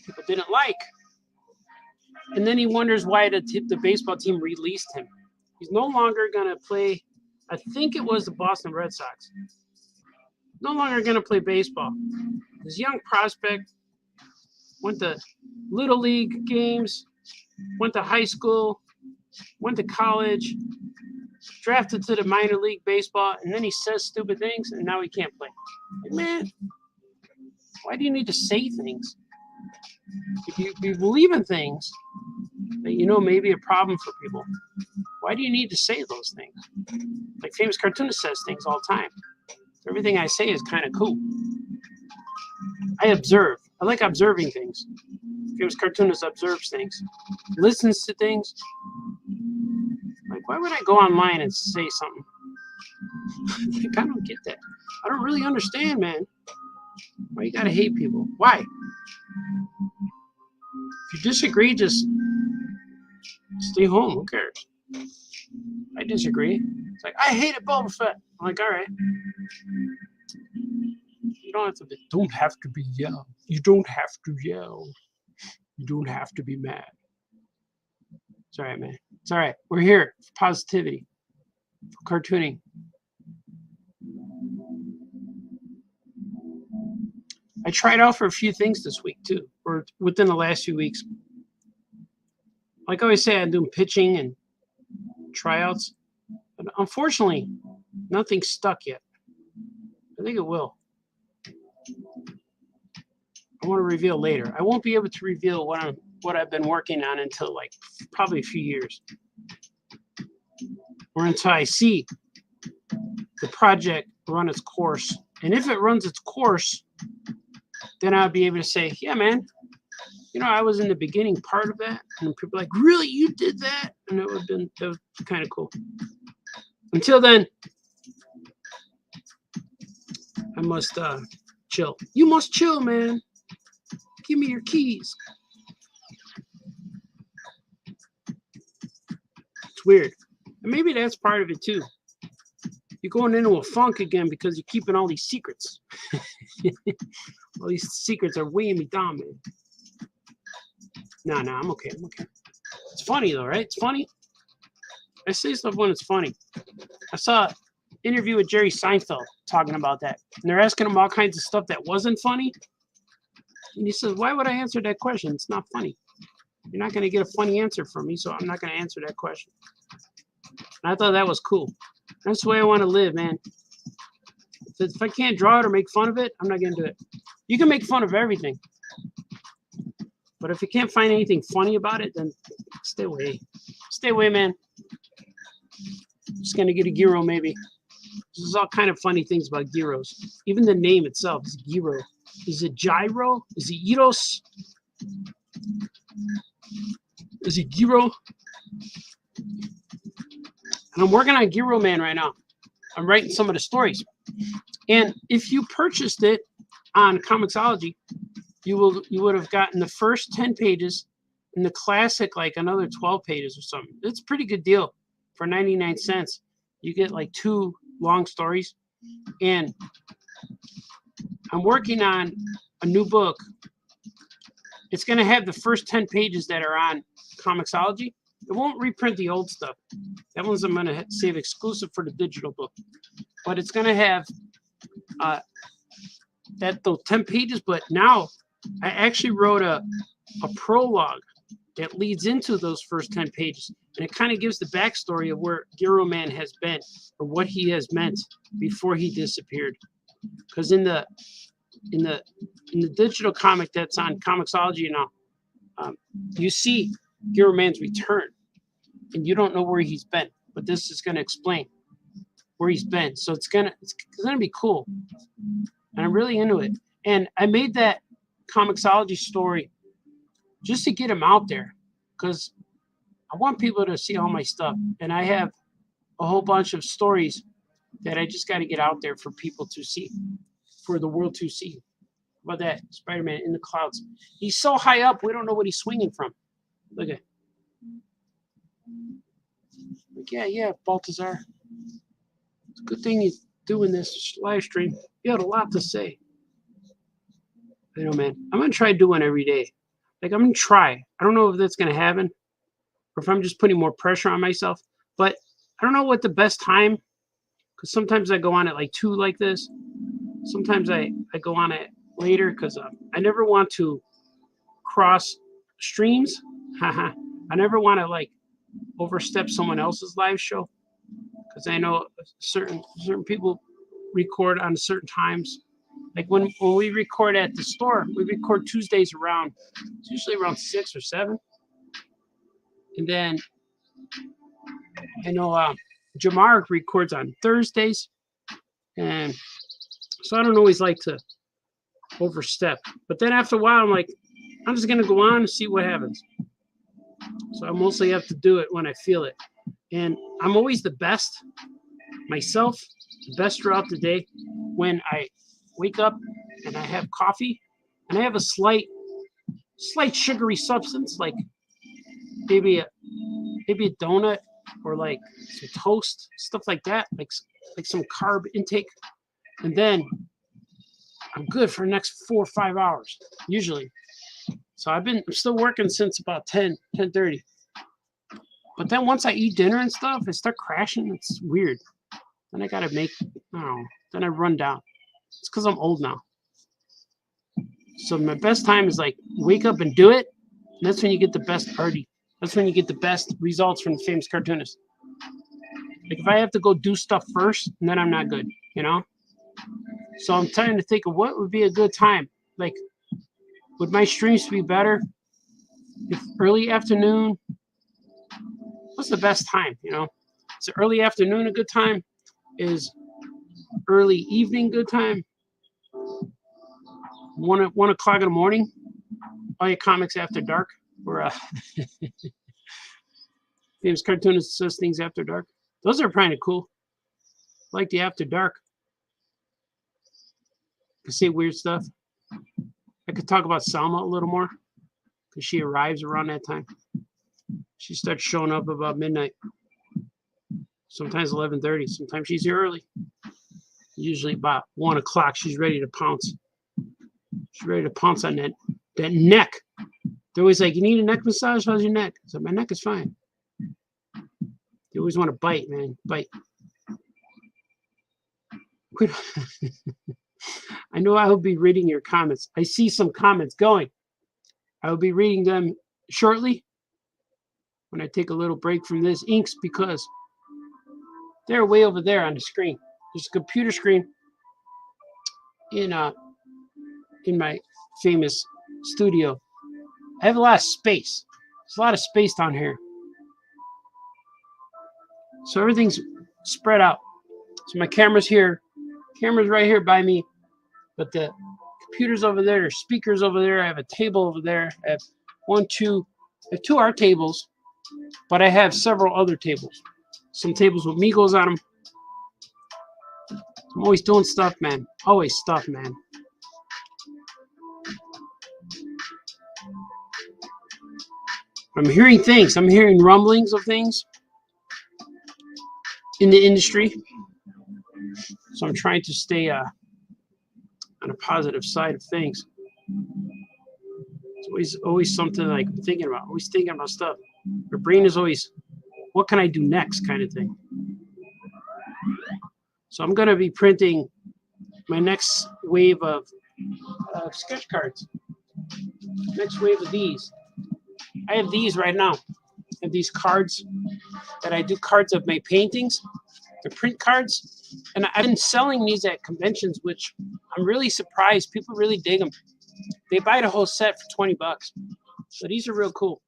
people didn't like. And then he wonders why the baseball team released him. He's no longer going to play, I think it was the Boston Red Sox. No longer going to play baseball. This young prospect went to Little League games, went to high school, went to college, drafted to the minor league baseball, and then he says stupid things, and now he can't play. Like, man, why do you need to say things? If you believe in things that you know may be a problem for people, why do you need to say those things? Like famous cartoonist says things all the time. Everything I say is kind of cool. I observe. I like observing things. Famous cartoonist observes things, listens to things. Like, why would I go online and say something? Like, I don't get that. I don't really understand, man. Why you gotta hate people? Why? If you disagree, just stay home. Who cares? I disagree. It's like, I hated Boba Fett. I'm like, all right. You don't have to be yell. You don't have to yell. You don't have to be mad. It's all right, man. It's all right. We're here for positivity, for cartooning. I tried out for a few things this week, too, or within the last few weeks. like I always say, I'm doing pitching and tryouts. But unfortunately, nothing's stuck yet. I think it will. I want to reveal later. I won't be able to reveal what I've been working on until like probably a few years. Or until I see the project run its course. And if it runs its course, then I'll be able to say, yeah, man, you know, I was in the beginning part of that. And people are like, really, you did that? And that was kind of cool. Until then, I must chill. You must chill, man. Give me your keys. It's weird. And maybe that's part of it too. You're going into a funk again because you're keeping all these secrets. All these secrets are weighing me down, man. No, I'm okay. I'm okay. It's funny though, right? It's funny. I say stuff when it's funny. I saw an interview with Jerry Seinfeld talking about that. And they're asking him all kinds of stuff that wasn't funny. And he says, why would I answer that question? It's not funny. You're not going to get a funny answer from me, so I'm not going to answer that question. And I thought that was cool. That's the way I want to live, man. If I can't draw it or make fun of it, I'm not going to do it. You can make fun of everything. But if you can't find anything funny about it, then stay away. Stay away, man. Just going to get a gyro, maybe. There's all kind of funny things about gyros. Even the name itself is gyro. Is it gyro? Is it gyros? Is it gyro? And I'm working on Gyro Man right now. I'm writing some of the stories. And if you purchased it on Comixology, you would have gotten the first 10 pages and the classic like another 12 pages or something. It's a pretty good deal for 99 cents. You get like 2 long stories. And I'm working on a new book. It's going to have the first 10 pages that are on Comixology. It won't reprint the old stuff. That one's I'm going to save exclusive for the digital book. But it's going to have those 10 pages. But now I actually wrote a prologue that leads into those first 10 pages. And it kind of gives the backstory of where Gyro Man has been or what he has meant before he disappeared. Because in the digital comic that's on Comixology now, you see Gyro Man's return, and you don't know where he's been. But this is going to explain where he's been. So it's gonna be cool, and I'm really into it. And I made that Comixology story just to get him out there, because I want people to see all my stuff, and I have a whole bunch of stories that I just got to get out there for people to see, for the world to see. How about that? Spider-Man in the clouds. He's so high up, we don't know what he's swinging from. Look at. Like, yeah, Baltazar. It's a good thing you're doing this live stream. You had a lot to say. I know, man. I'm going to try doing every day. Like, I'm going to try. I don't know if that's going to happen or if I'm just putting more pressure on myself. But I don't know what the best time, because sometimes I go on at like 2 like this. Sometimes I go on it later because I never want to cross streams. I never want to like overstep someone else's live show, because I know certain people record on certain times. Like when we record at the store, we record Tuesdays it's usually around 6 or 7. And then I know Jamar records on Thursdays. And so I don't always like to overstep. But then after a while, I'm like, I'm just going to go on and see what happens. So I mostly have to do it when I feel it. And I'm always the best myself, the best throughout the day when I wake up and I have coffee and I have a slight sugary substance, like maybe a donut or like some toast, stuff like that, like some carb intake. And then I'm good for the next 4 or 5 hours, usually. So I'm still working since about 10:30. But then once I eat dinner and stuff, I start crashing. It's weird. Then I gotta make, I don't know, then I run down. It's because I'm old now. So my best time is like wake up and do it. And that's when you get the best party. That's when you get the best results from the famous cartoonist. Like if I have to go do stuff first, then I'm not good, you know? So I'm trying to think of what would be a good time. Like, would my streams be better if early afternoon? What's the best time, you know? Is early afternoon a good time? Is early evening good time? 1 o'clock in the morning? All your comics after dark? Or famous cartoonist says things after dark. Those are kind of cool. I like the after dark. I could say weird stuff. I could talk about Salma a little more because she arrives around that time. She starts showing up about midnight. Sometimes 11:30. Sometimes she's here early. Usually about 1 o'clock. She's ready to pounce. She's ready to pounce on that neck. They're always like, "You need a neck massage? How's your neck?" I said, "My neck is fine." They always want to bite, man. Bite. I know I will be reading your comments. I see some comments going. I will be reading them shortly when I take a little break from this inks because they're way over there on the screen. There's a computer screen in my famous studio. I have a lot of space. There's a lot of space down here. So everything's spread out. So my camera's here. Camera's right here by me. But the computer's over there. There's speakers over there. I have a table over there. I have I have 2 art tables. But I have several other tables. Some tables with Migos on them. I'm always doing stuff, man. Always stuff, man. I'm hearing things. I'm hearing rumblings of things in the industry. So I'm trying to stay on a positive side of things. It's always something like I'm thinking about. Always thinking about stuff. Your brain is always, what can I do next kind of thing. So I'm going to be printing my next wave of sketch cards. Next wave of these. I have these right now. I have these cards that I do cards of my paintings. They're print cards. And I've been selling these at conventions, which I'm really surprised. People really dig them. They buy the whole set for $20. So these are real cool.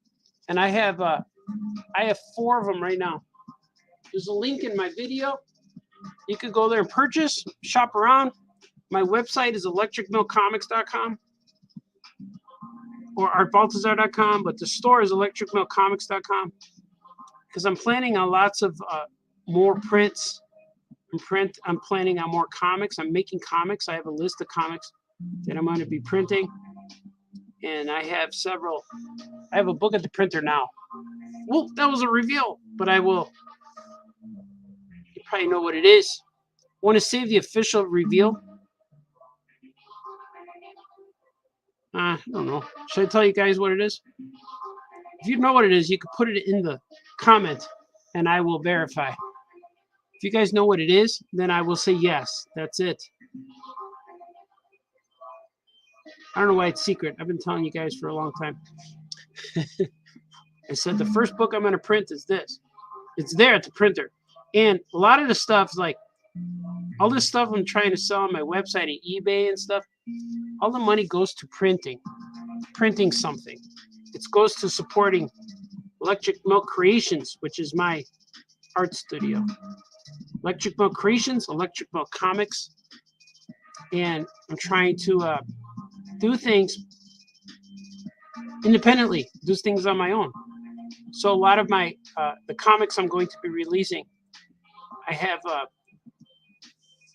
And I have 4 of them right now. There's a link in my video. You could go there and purchase, shop around. My website is electricmillcomics.com or artbaltazar.com, but the store is electricmillcomics.com because I'm planning on lots of more prints. I'm planning on more comics. I'm making comics. I have a list of comics that I'm going to be printing. And I have several. I have a book at the printer now. Well, that was a reveal, but I will. You probably know what it is. Want to save the official reveal? I don't know. Should I tell you guys what it is? If you know what it is, you can put it in the comment and I will verify. If you guys know what it is, then I will say yes. That's it. I don't know why it's secret. I've been telling you guys for a long time. I said the first book I'm going to print is this. It's there at the printer. And a lot of the stuff, like all this stuff I'm trying to sell on my website and eBay and stuff, all the money goes to printing something. It goes to supporting Electric Milk Creations, which is my art studio. Electric Milk Creations, Electric Milk Comics. And I'm trying to do things independently, do things on my own. So a lot of my the comics I'm going to be releasing, I have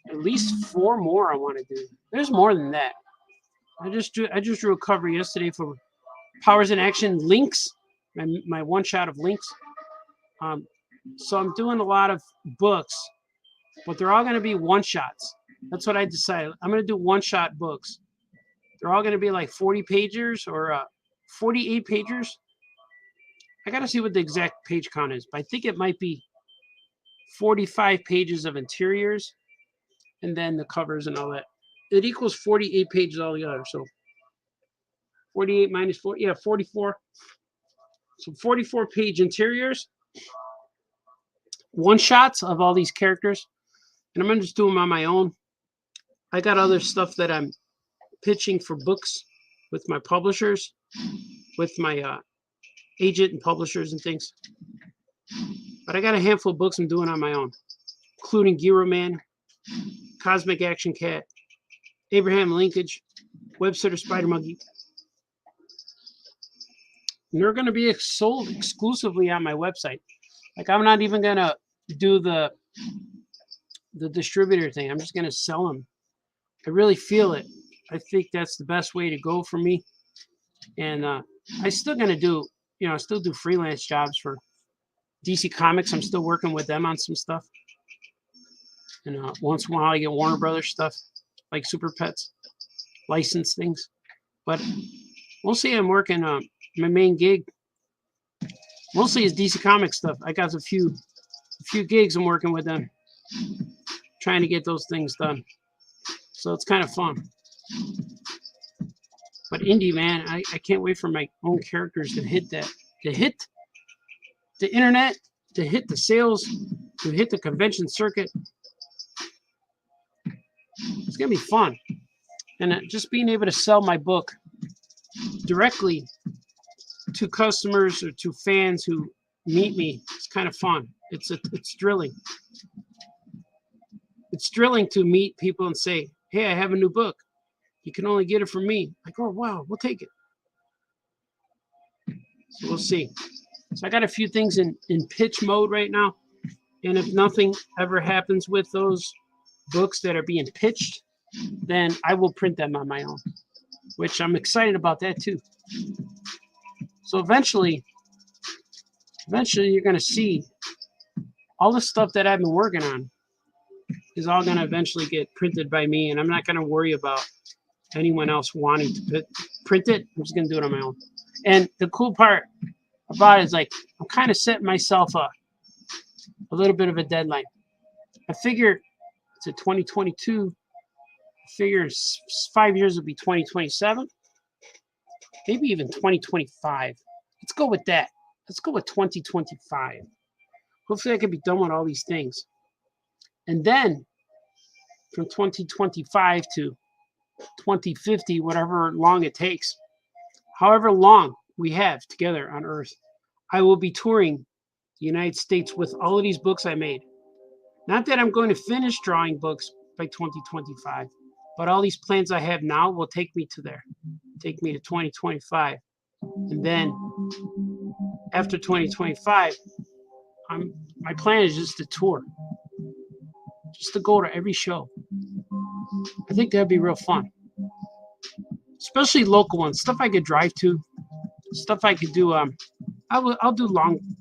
at least 4 more I want to do. There's more than that. I just drew a cover yesterday for Powers in Action Links, my one shot of Links. So I'm doing a lot of books, but they're all going to be one shots. That's what I decided. I'm going to do one shot books. They're all going to be like 40 pagers or 48 pagers. I got to see what the exact page count is, but I think it might be 45 pages of interiors and then the covers and all that. It equals 48 pages altogether. So 48 minus 4, yeah, 44. So 44-page interiors, one-shots of all these characters. And I'm going to just do them on my own. I got other stuff that I'm pitching for books with my publishers, with my agent and publishers and things. But I got a handful of books I'm doing on my own, including Gyro Man, Cosmic Action Cat, Abraham Linkage, Websitter Spider Monkey. And they're going to be sold exclusively on my website. Like, I'm not even going to do the distributor thing. I'm just going to sell them. I really feel it. I think that's the best way to go for me. And I still going to do, I still do freelance jobs for DC Comics. I'm still working with them on some stuff. And once in a while I get Warner Brothers stuff, like Super Pets, licensed things. But mostly I'm working, my main gig mostly is DC Comics stuff. I got a few gigs I'm working with them, trying to get those things done. So it's kind of fun. But indie, man, I can't wait for my own characters to hit that, to hit the internet, to hit the sales, to hit the convention circuit. It's going to be fun. And just being able to sell my book directly to customers or to fans who meet me, it's kind of fun. It's thrilling. It's thrilling to meet people and say, hey, I have a new book. You can only get it from me. Like, oh, wow, we'll take it. So we'll see. So I got a few things in pitch mode right now. And if nothing ever happens with those books that are being pitched, then I will print them on my own, which I'm excited about that too. So eventually you're going to see all the stuff that I've been working on is all going to eventually get printed by me, and I'm not going to worry about anyone else wanting to print it. I'm just going to do it on my own. And the cool part about it is, like, I'm kind of setting myself up a little bit of a deadline. I figure it's a 2022. I figure 5 years will be 2027. Maybe even 2025. Let's go with that. Let's go with 2025. Hopefully I can be done with all these things. And then from 2025 to 2050, whatever long it takes, however long we have together on Earth, I will be touring the United States with all of these books I made. Not that I'm going to finish drawing books by 2025, but all these plans I have now will take me to there, take me to 2025. And then after 2025, my plan is just to tour, just to go to every show. I think that'd be real fun, especially local ones, stuff I could drive to, stuff I could do. I'll do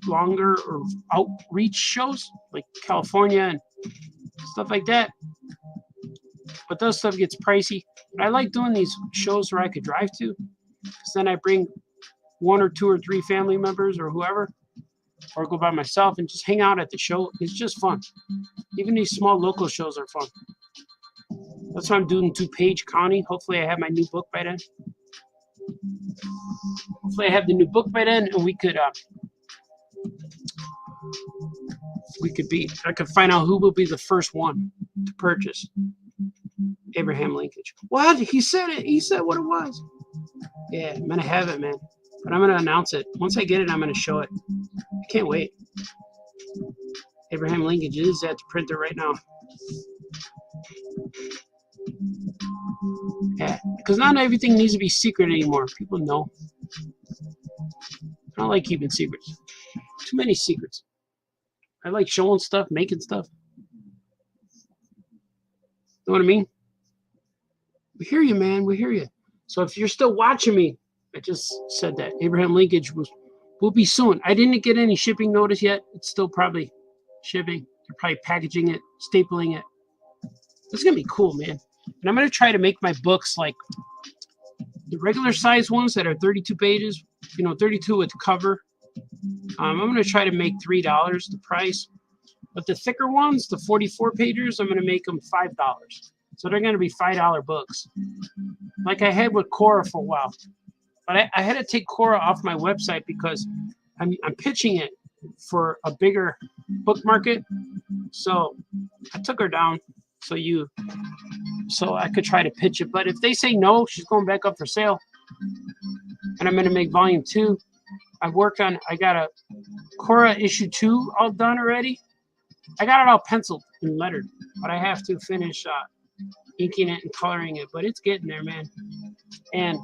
longer or outreach shows like California and stuff like that. But those stuff gets pricey. But I like doing these shows where I could drive to, because then I bring 1 or 2 or 3 family members or whoever, or go by myself and just hang out at the show. It's just fun. Even these small local shows are fun. That's why I'm doing DuPage County. Hopefully I have my new book by then. Hopefully I have the new book by then, and I could find out who will be the first one to purchase Abraham Linkage. What? He said it. He said what it was. Yeah, I'm going to have it, man. But I'm going to announce it. Once I get it, I'm going to show it. I can't wait. Abraham Linkage is at the printer right now. Yeah, because not everything needs to be secret anymore. People know. I don't like keeping secrets. Too many secrets. I like showing stuff, making stuff. Know what I mean? We hear you, man. We hear you. So if you're still watching me, I just said that Abraham Linkage will be soon. I didn't get any shipping notice yet. It's still probably shipping. They're probably packaging it, stapling it. It's going to be cool, man. And I'm going to try to make my books like the regular size ones that are 32 pages, 32 with the cover. I'm going to try to make $3 the price. But the thicker ones, the 44 pages, I'm going to make them $5. So they're going to be $5 books. Like I had with Cora for a while. But I had to take Cora off my website because I'm pitching it for a bigger book market. So I took her down so I could try to pitch it. But if they say no, she's going back up for sale. And I'm going to make volume 2. I got a Cora issue 2 all done already. I got it all penciled and lettered, but I have to finish inking it and coloring it. But it's getting there, man. And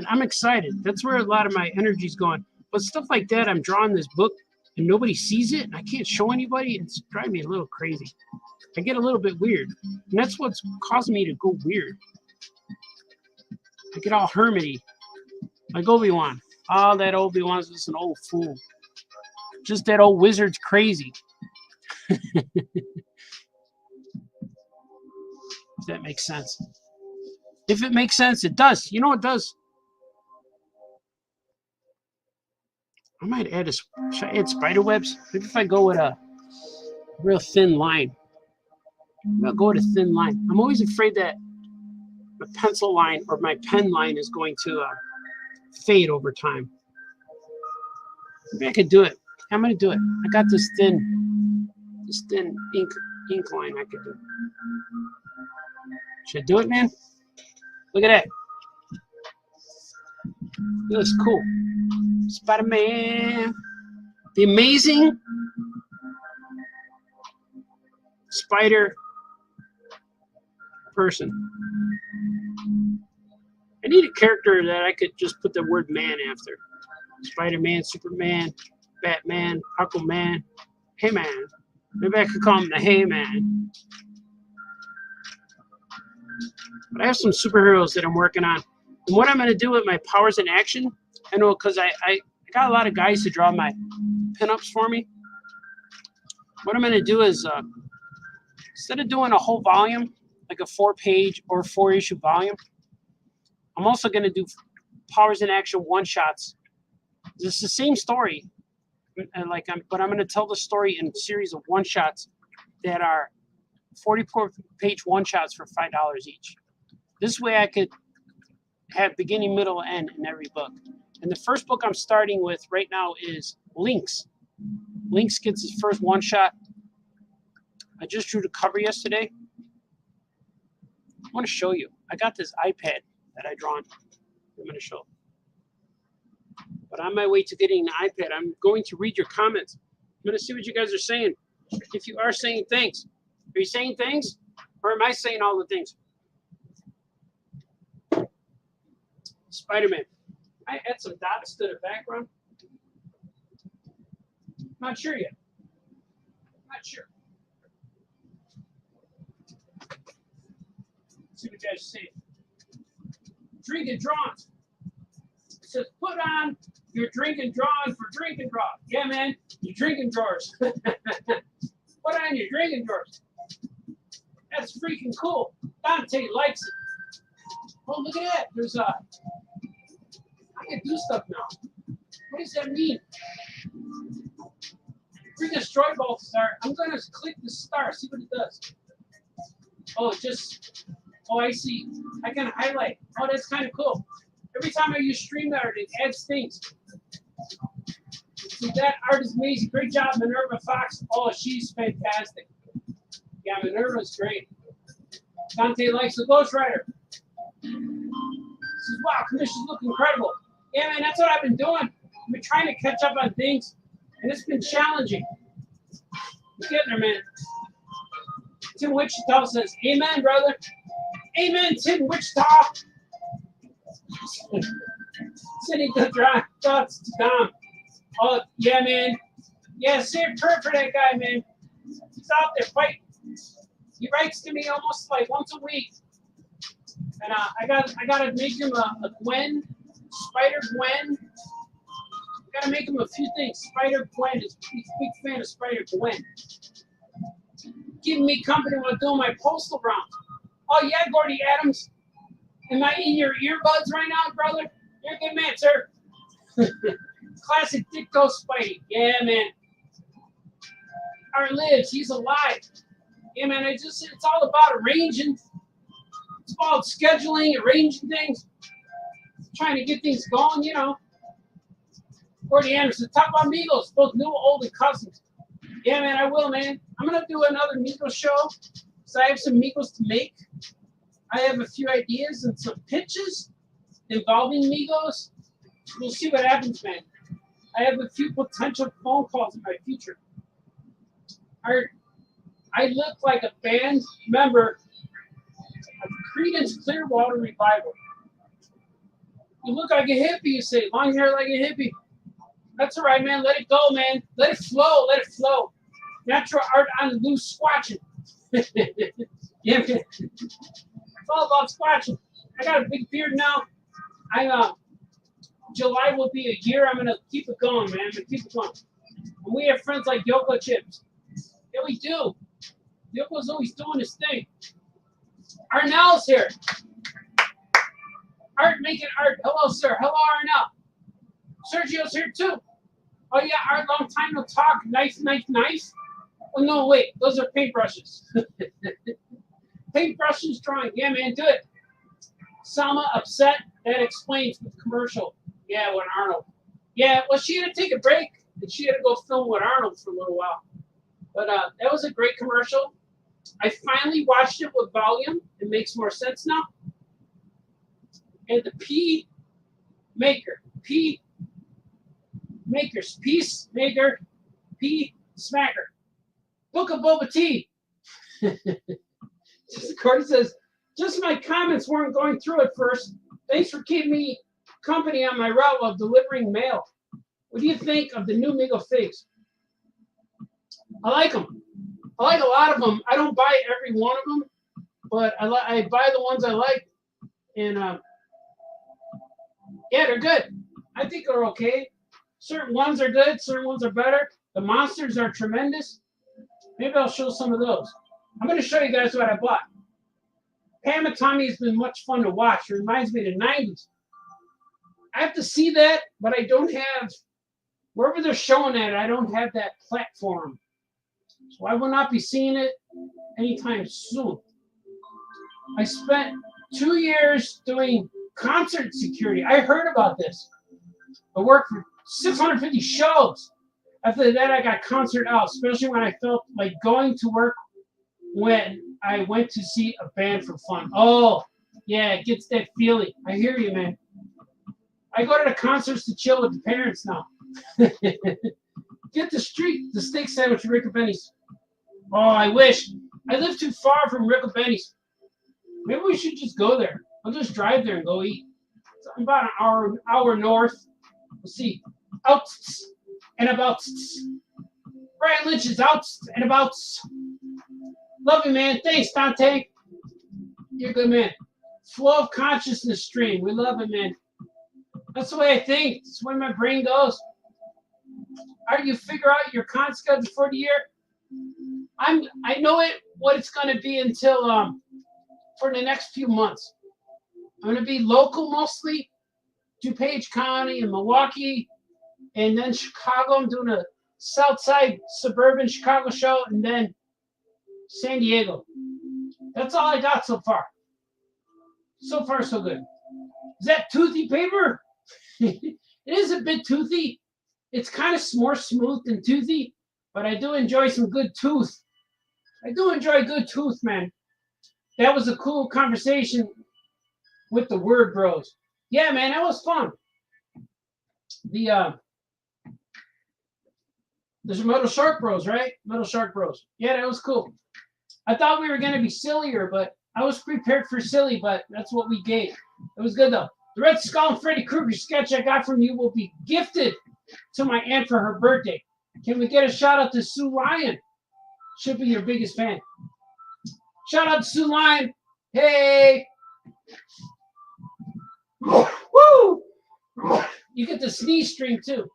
I'm excited. That's where a lot of my energy's going. But stuff like that, I'm drawing this book and nobody sees it and I can't show anybody. It's driving me a little crazy. I get a little bit weird. And that's what's causing me to go weird. I get all hermity. Like Obi-Wan. Oh, that Obi-Wan's just an old fool. Just that old wizard's crazy. If that makes sense. If it makes sense, it does. You know it does. I might add should I add spider webs? Maybe if I go with a real thin line. I'll go with a thin line. I'm always afraid that my pencil line or my pen line is going to fade over time. Maybe I could do it. I'm gonna do it. I got this thin ink line I could do. Should I do it, man? Look at that. It looks cool. Spider-Man. The amazing spider person. I need a character that I could just put the word man after. Spider-Man, Superman, Batman, Aquaman, Hey Man. Maybe I could call him the Hey Man. But I have some superheroes that I'm working on. And what I'm going to do with my powers in action, I know because I got a lot of guys to draw my pinups for me. What I'm going to do is, instead of doing a whole volume, like a 4-page or 4-issue volume, I'm also going to do powers in action one-shots. It's the same story, but I'm going to tell the story in a series of one-shots that are 44-page one-shots for $5 each. This way I could have beginning, middle, end in every book. And the first book I'm starting with right now is Lynx. Lynx gets his first one-shot. I just drew the cover yesterday. I want to show you. I got this iPad that I drawn. I'm going to show. But on my way to getting the iPad, I'm going to read your comments. I'm going to see what you guys are saying. If you are saying things. Are you saying things? Or am I saying all the things? Spider-Man. I add some dots to the background. Not sure yet. Not sure. Let's see what you guys say. Drink and drawn. It says, put on your drink and drawn for drink and draw. Yeah, man, your drinking drawers. Put on your drinking drawers. That's freaking cool. Dante likes it. Oh, look at that. There's I can do stuff now. What does that mean? Bring a destroy ball star. I'm going to click the star, see what it does. Oh, oh, I see. I can highlight. Oh, that's kind of cool. Every time I use StreamYard, it adds things. See, that art is amazing. Great job, Minerva Fox. Oh, she's fantastic. Yeah, Minerva's great. Dante likes the Ghost Rider. Says, wow, commissions look incredible. Yeah, man, that's what I've been doing. I've been trying to catch up on things, and it's been challenging. We're getting there, man. Tim Wichita says, amen, brother. Amen, Tim Wichita. Sending good thoughts to Tom. Oh, yeah, man. Yeah, same prayer for that guy, man. He's out there fighting. He writes to me almost like once a week. And I gotta make him a Gwen, Spider Gwen. I gotta make him a few things. Spider Gwen he's a big fan of Spider Gwen. Giving me company while doing my postal rounds. Oh yeah, Gordy Adams. Am I in your earbuds right now, brother? You're a good man, sir. Classic Ditko Spidey. Yeah, man. Art lives. He's alive. Yeah, man. It's all about arranging. It's about scheduling, arranging things, trying to get things going, you know. Or the Anderson. Talk about Migos, both new, old, and customs. Yeah, man, I will, man. I'm gonna do another Migos show. So I have some Migos to make. I have a few ideas and some pitches involving Migos. We'll see what happens, man. I have a few potential phone calls in my future. I look like a band member of Creedence Clearwater Revival. You look like a hippie, you say. Long hair like a hippie. That's all right, man. Let it go, man. Let it flow. Let it flow. Natural art on the loose squatching. Yeah, man. It's all about squatching. I got a big beard now. July will be a year. I'm going to keep it going, man. I'm going to keep it going. And we have friends like Yoko Chips. Yeah, we do. Yoko's always doing his thing. Arnell's here. Art making art. Hello, sir. Hello, Arnell. Sergio's here, too. Oh, yeah, Art, long time no talk. Nice. Oh, no, wait. Those are paintbrushes. Paintbrushes drawing. Yeah, man, do it. Selma upset. That explains the commercial. Yeah, with Arnold. Yeah, well, she had to take a break, and she had to go film with Arnold for a little while. But that was a great commercial. I finally watched it with volume. It makes more sense now. And the Peacemaker, Smacker. Book of Boba Tea. Cordy says, just my comments weren't going through at first. Thanks for keeping me company on my route while delivering mail. What do you think of the new Migo figs? I like them. I like a lot of them. I don't buy every one of them, but I buy the ones I like. And yeah, they're good. I think they're okay. Certain ones are good. Certain ones are better. The monsters are tremendous. Maybe I'll show some of those. I'm going to show you guys what I bought. Pam and Tommy has been much fun to watch. It reminds me of the 90s. I have to see that, but I don't have, wherever they're showing that, I don't have that platform. So I will not be seeing it anytime soon. I spent 2 years doing concert security. I heard about this. I worked for 650 shows. After that, I got concert out, especially when I felt like going to work when I went to see a band for fun. Oh, yeah, it gets that feeling. I hear you, man. I go to the concerts to chill with the parents now. Get the steak sandwich at Rick and Benny's. Oh, I wish. I live too far from Rick and Benny's. Maybe we should just go there. I'll just drive there and go eat. It's about an hour north. We'll see. Out and about. Brian Lynch is out and about. Love you, man. Thanks, Dante. You're a good man. Flow of consciousness stream. We love it, man. That's the way I think. That's the way my brain goes. How do you figure out your con schedule for the year? I know what it's going to be until for the next few months. I'm going to be local mostly, DuPage County and Milwaukee, and then Chicago. I'm doing a Southside suburban Chicago show, and then San Diego. That's all I got so far. So far, so good. Is that toothy paper? It is a bit toothy. It's kind of more smooth than toothy, but I do enjoy some good tooth. I do enjoy good tooth, man. That was a cool conversation with the Word Bros. Yeah, man, that was fun. There's Metal Shark Bros, right? Metal Shark Bros. Yeah, that was cool. I thought we were going to be sillier, but I was prepared for silly, but that's what we gave. It was good, though. The Red Skull and Freddy Krueger sketch I got from you will be gifted to my aunt for her birthday. Can we get a shout out to Sue Lyon? She'll be your biggest fan. Shout out to Sue Lyon. Hey. Woo! You get the sneeze stream, too.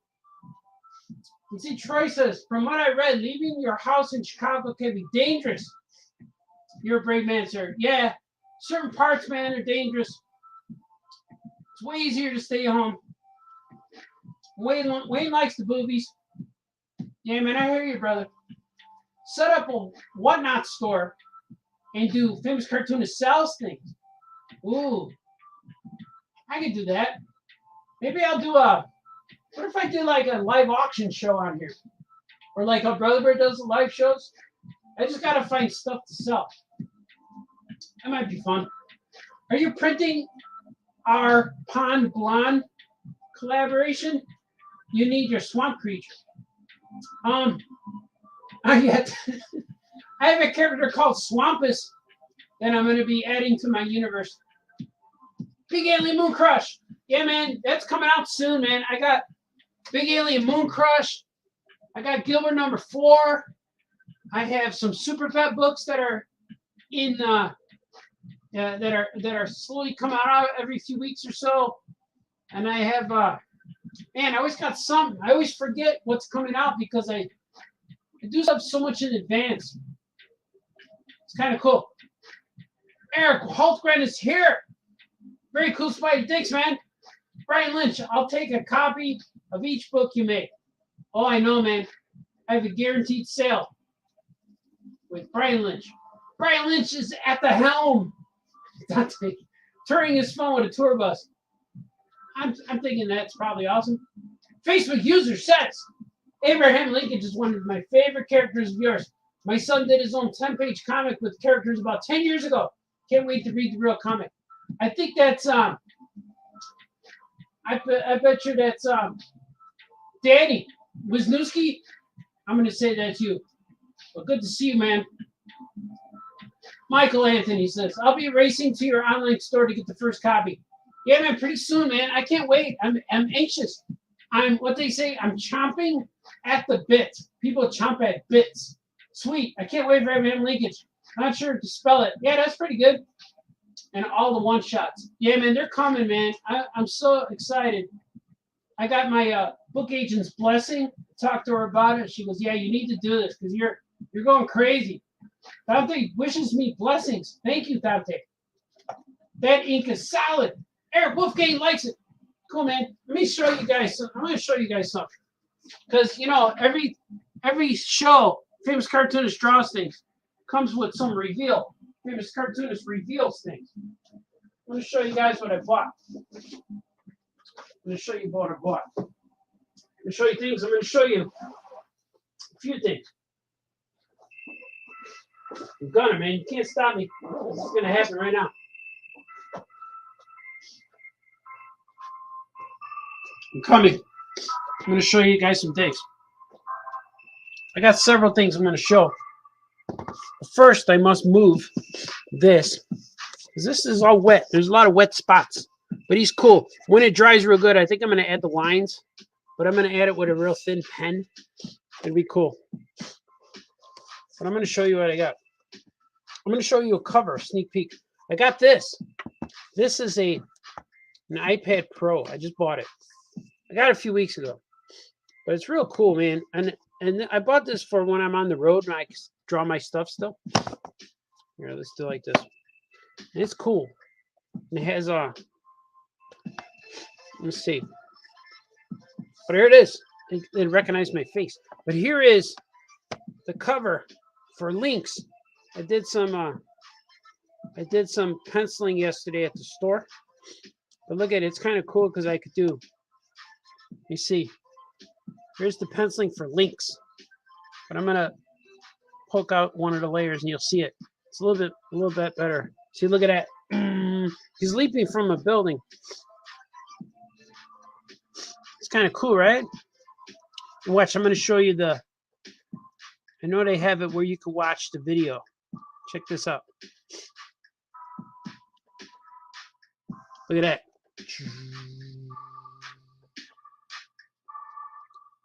You see, Troy says, from what I read, leaving your house in Chicago can be dangerous. You're a brave man, sir. Yeah, certain parts, man, are dangerous. It's way easier to stay home. Wayne likes the boobies. Yeah, man, I hear you, brother. Set up a whatnot store and do famous cartoonist sells things. Ooh, I could do that. Maybe I'll do a What if I did like a live auction show on here? Or like how Brother Bird does the live shows? I just gotta find stuff to sell. That might be fun. Are you printing our Pond Blonde collaboration? You need your swamp creature. I have a character called Swampus that I'm gonna be adding to my universe. Big Alien Moon Crush. Yeah, man, that's coming out soon, man. I got Big Alien Moon Crush. I got Gilbert #4. I have some Super Pet books that are in that are slowly coming out every few weeks or so. And I have man, I always got some. I always forget what's coming out because I do stuff so much in advance. It's kind of cool. Eric Hultgren is here. Very cool Spider Dicks, man. Brian Lynch, I'll take a copy of each book you make. Oh, I know, man. I have a guaranteed sale with Brian Lynch. Brian Lynch is at the helm. Touring his phone with a tour bus. I'm thinking that's probably awesome. Facebook user says, Abraham Lincoln is one of my favorite characters of yours. My son did his own 10-page comic with characters about 10 years ago. Can't wait to read the real comic. I think that's I bet you that's Danny Wisniewski. I'm gonna say that's you. Well, good to see you, man. Michael Anthony says, I'll be racing to your online store to get the first copy. Yeah, man, pretty soon, man. I can't wait. I'm anxious. I'm what they say, I'm chomping at the bit. People chomp at bits. Sweet. I can't wait for Abraham Lincoln. Not sure to spell it. Yeah, that's pretty good. And all the one-shots. Yeah, man, they're coming, man. I'm so excited. I got my book agent's blessing. Talked to her about it. She goes, yeah, you need to do this because you're going crazy. Dante wishes me blessings. Thank you, Dante. That ink is solid. Eric Wolfgang likes it. Cool, man. Let me show you guys something. I'm going to show you guys something. Because, you know, every show, Famous Cartoonist draws things, comes with some reveal. Famous Cartoonist reveals things. I'm going to show you guys what I bought. I'm going to show you what I bought. I'm going to show you things. I'm going to show you a few things. I'm gonna, man. You can't stop me. This is going to happen right now. I'm coming. I'm going to show you guys some things. I got several things I'm going to show. First, I must move this. Because this is all wet. There's a lot of wet spots. But he's cool. When it dries real good, I think I'm going to add the lines. But I'm going to add it with a real thin pen. It'll be cool. But I'm going to show you what I got. I'm going to show you a cover, a sneak peek. I got this. This is an iPad Pro. I just bought it. I got it a few weeks ago. But it's real cool, man. And I bought this for when I'm on the road and I draw my stuff still. Here, let's do it like this. And it's cool. And it has let's see. But here it is. It recognized my face. But here is the cover for Lynx. I did some penciling yesterday at the store. But look at it. It's kind of cool because I could do. You see. Here's the penciling for Lynx. But I'm gonna poke out one of the layers and you'll see it. It's a little bit better. See, look at that. He's leaping from a building. It's kind of cool, right? Watch, I'm gonna show you I know they have it where you can watch the video. Check this out. Look at that.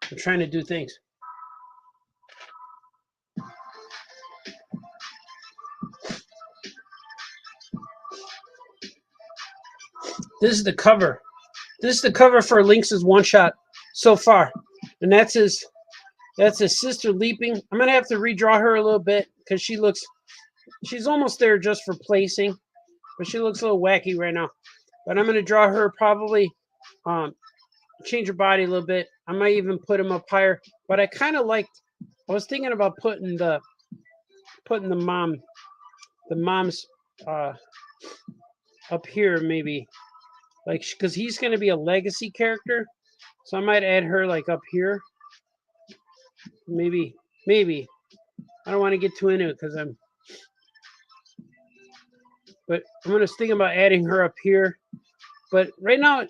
I'm trying to do things. This is the cover. This is the cover for Lynx's one shot so far. And that's his sister leaping. I'm gonna have to redraw her a little bit because she's almost there just for placing. But she looks a little wacky right now. But I'm gonna draw her probably change her body a little bit. I might even put him up higher. But I kind of liked. I was thinking about putting the mom's up here maybe, like because he's gonna be a legacy character. So I might add her like up here. Maybe. I don't want to get too into it because but I'm gonna think about adding her up here. But right now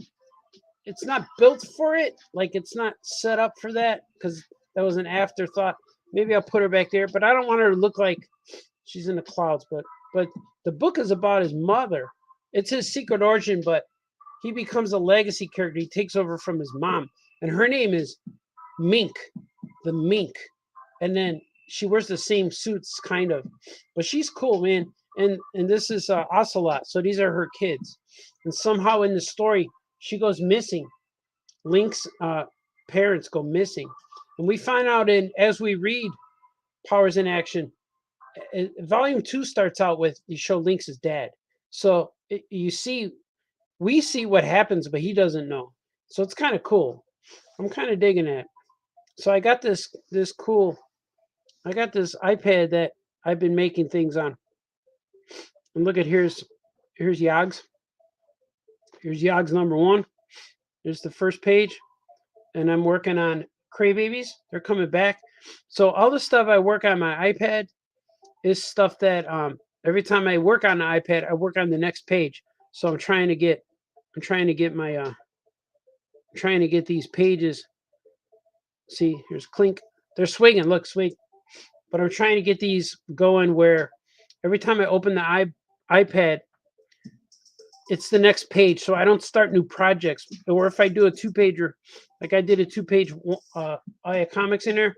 it's not built for it. Like it's not set up for that because that was an afterthought. Maybe I'll put her back there, but I don't want her to look like she's in the clouds. But the book is about his mother. It's his secret origin, but he becomes a legacy character. He takes over from his mom, and her name is Mink, the Mink. And then she wears the same suits, kind of, but she's cool, man. And this is Ocelot. So these are her kids, and somehow in the story she goes missing. Link's parents go missing, and we find out as we read Powers in Action. Volume 2 starts out with you show Link's dad. So we see what happens, but he doesn't know. So it's kind of cool. I'm kind of digging it. So I got this iPad that I've been making things on. And look at here's Yogs. Here's Yogs number 1. There's the first page. And I'm working on Crybabies. They're coming back. So all the stuff I work on my iPad is stuff that every time I work on the iPad, I work on the next page. So I'm trying to get these pages. See, here's Clink. They're swinging. Look, swing. But I'm trying to get these going where every time I open the iPad, it's the next page. So I don't start new projects. Or if I do a 2-pager, like I did a 2-page comics in there.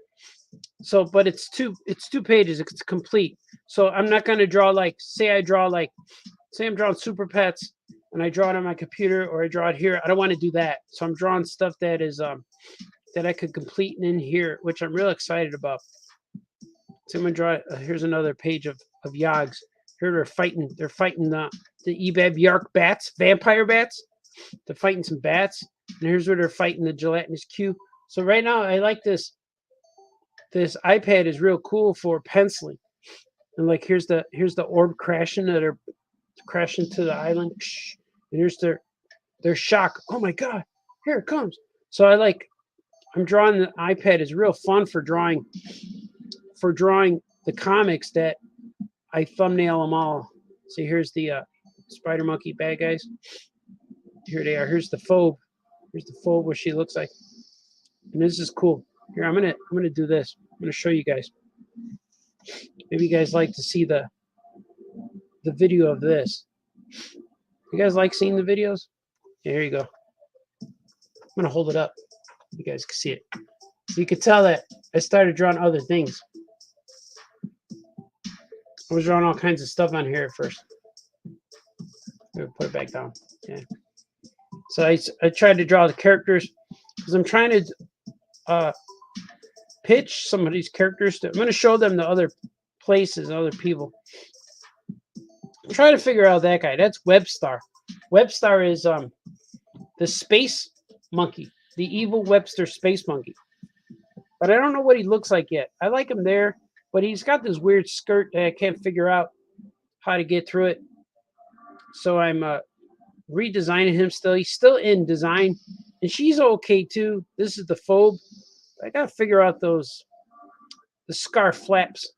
So, but it's two pages. It's complete. So I'm not going to draw say I'm drawing Super Pets and I draw it on my computer or I draw it here. I don't want to do that. So I'm drawing stuff that is that I could complete in here, which I'm real excited about. So I'm gonna draw. Here's another page of Yogs. Here they're fighting the Ebab Yark bats, vampire bats. They're fighting some bats, and here's where they're fighting the gelatinous Q. So right now I like this. This iPad is real cool for penciling, and like here's the orb crashing that are crashing to the island, and here's their shock. Oh my God, here it comes. So I'm drawing the iPad is real fun for drawing the comics that I thumbnail them all. See, here's the Spider Monkey bad guys. Here they are. Here's the phobe. Here's the phobe, what she looks like. And this is cool. Here, I'm gonna do this. I'm gonna show you guys. Maybe you guys like to see the video of this. You guys like seeing the videos? Yeah, here you go. I'm gonna hold it up. You guys can see it. So you can tell that I started drawing other things. I was drawing all kinds of stuff on here at first. Let me put it back down. Yeah. So I tried to draw the characters because I'm trying to pitch some of these characters. I'm going to show them to other places, other people. I'm trying to figure out that guy. That's Webstar. Webstar is the space monkey, the evil Webster space monkey. But I don't know what he looks like yet. I like him there, but he's got this weird skirt that I can't figure out how to get through it. So I'm redesigning him still. He's still in design, and she's okay too. This is the phobe. I gotta figure out the scarf flaps.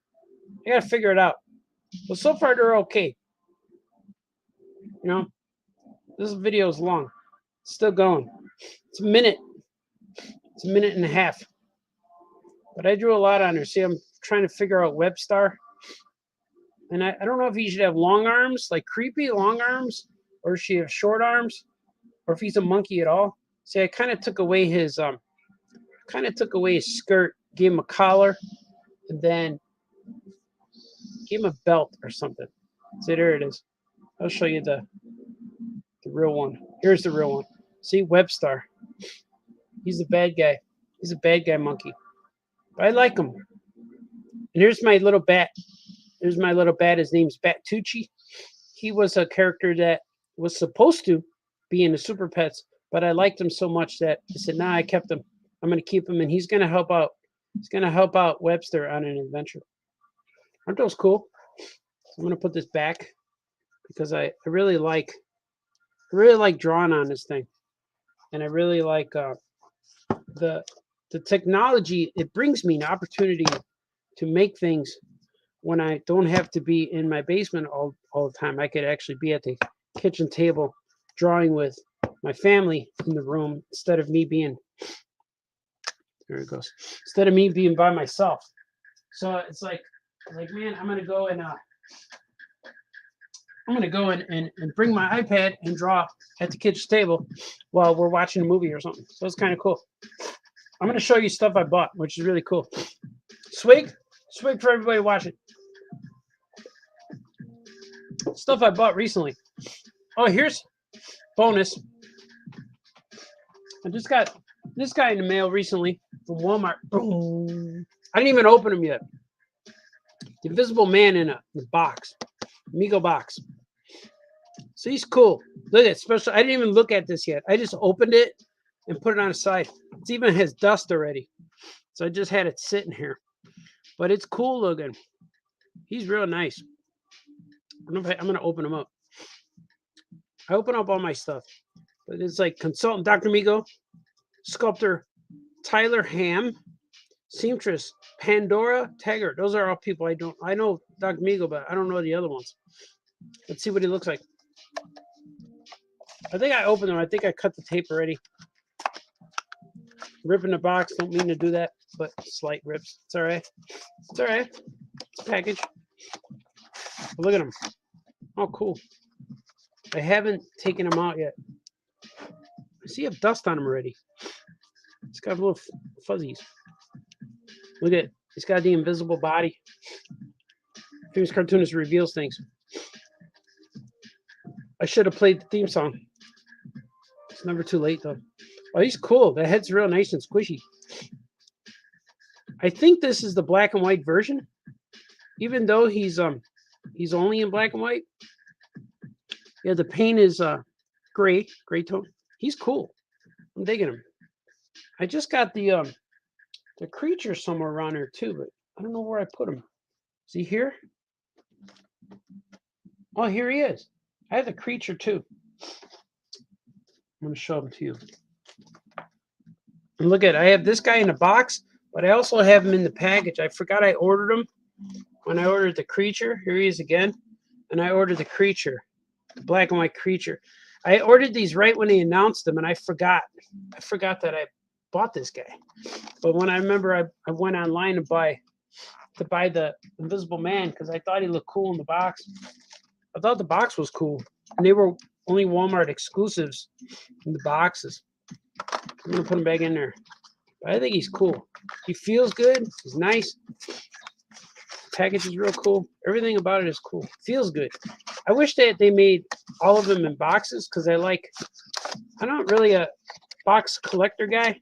I gotta figure it out. But so far they're okay. You know, this video is long. It's still going. It's a minute. It's a minute and a half. But I drew a lot on her. See, I'm trying to figure out Webstar. And I don't know if he should have long arms, like creepy long arms, or should he have short arms, or if he's a monkey at all. See, I kind of took away his skirt, gave him a collar, and then gave him a belt or something. See, there it is. I'll show you the real one. Here's the real one. See, Webstar. He's the bad guy. He's a bad guy monkey. But I like him. And here's my little bat. Here's my little bat. His name's Batucci. He was a character that was supposed to be in the Super Pets, but I liked him so much that I said, nah, I kept him. I'm going to keep him, and he's going to help out. He's going to help out Webster on an adventure. Aren't those cool? So I'm going to put this back because I really like drawing on this thing, and I really like the technology, it brings me an opportunity to make things when I don't have to be in my basement all the time. I could actually be at the kitchen table drawing with my family in the room instead of me being, there it goes, instead of me being by myself. So it's like man, I'm gonna go and bring my iPad and draw at the kitchen table while we're watching a movie or something. So it's kind of cool. I'm gonna show you stuff I bought, which is really cool. Swig for everybody watching. Stuff I bought recently. Oh, here's bonus. I just got this guy in the mail recently from Walmart. Boom. I didn't even open him yet. The Invisible Man in a box, Amigo box. So he's cool. Look at special. I didn't even look at this yet. I just opened it and put it on the side. It even has dust already. So I just had it sitting here. But it's cool looking. He's real nice. I'm going to open him up. I open up all my stuff. But it's like Consultant Dr. Migo, Sculptor Tyler Ham, Seamstress Pandora Taggart. Those are all people I know Dr. Migo, but I don't know the other ones. Let's see what he looks like. I think I opened them. I think I cut the tape already. Ripping the box. Don't mean to do that, but slight rips. It's all right. It's all right. It's a package. But look at them. Oh, cool. I haven't taken them out yet. I see I have dust on them already. It's got little fuzzies. Look at it. It's got the invisible body. Famous Cartoonist reveals things. I should have played the theme song. It's never too late though. Oh, he's cool. The head's real nice and squishy. I think this is the black and white version. Even though he's only in black and white. Yeah, the paint is gray tone. He's cool. I'm digging him. I just got the creature somewhere around here too, but I don't know where I put him. Is he here? Oh, here he is. I have the creature too. I'm going to show him to you. And look at it. I have this guy in the box, but I also have him in the package. I forgot I ordered him when I ordered the creature. Here he is again. And I ordered the creature, the black and white creature. I ordered these right when they announced them, and I forgot. I forgot that I bought this guy. But when I remember, I went online to buy the Invisible Man because I thought he looked cool in the box. I thought the box was cool, and they were only Walmart exclusives in the boxes. I'm gonna put him back in there. But I think he's cool. He feels good. He's nice. Package is real cool. Everything about it is cool. Feels good. I wish that they made all of them in boxes because I'm not really a box collector guy,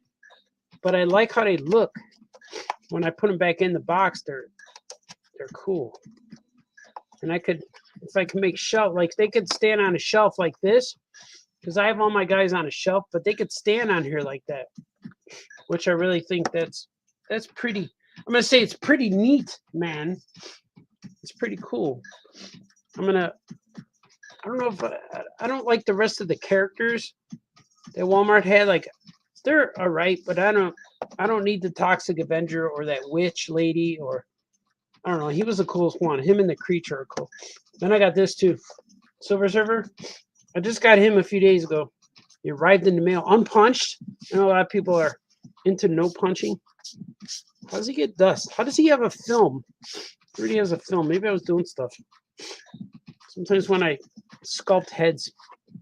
but I like how they look. When I put them back in the box, they're cool. And if I can make shelf, like they could stand on a shelf like this, because I have all my guys on a shelf, but they could stand on here like that, which I really think that's pretty. I'm gonna say it's pretty neat, man. It's pretty cool. I don't know if I don't like the rest of the characters that Walmart had. Like they're all right, but I don't need the Toxic Avenger or that witch lady, or I don't know. He was the coolest one. Him and the creature are cool. Then I got this too. Silver Surfer. I just got him a few days ago. He arrived in the mail unpunched. I know a lot of people are into no punching. How does he get dust? How does he have a film? He already has a film. Maybe I was doing stuff. Sometimes when I sculpt heads,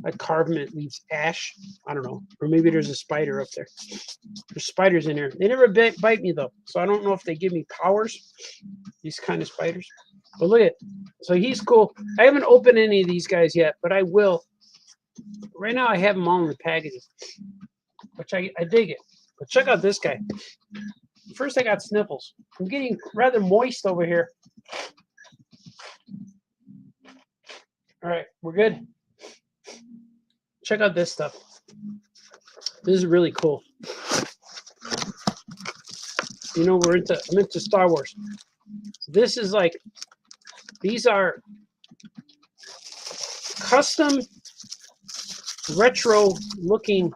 I carve them, it leaves ash. I don't know. Or maybe there's a spider up there. There's spiders in there. They never bite me though. So I don't know if they give me powers. These kind of spiders. But look at it. So he's cool. I haven't opened any of these guys yet, but I will. Right now I have them all in the packages. Which I dig it. But check out this guy. First I got sniffles. I'm getting rather moist over here. All right, we're good. Check out this stuff. This is really cool. You know, I'm into Star Wars. This is like, these are custom retro looking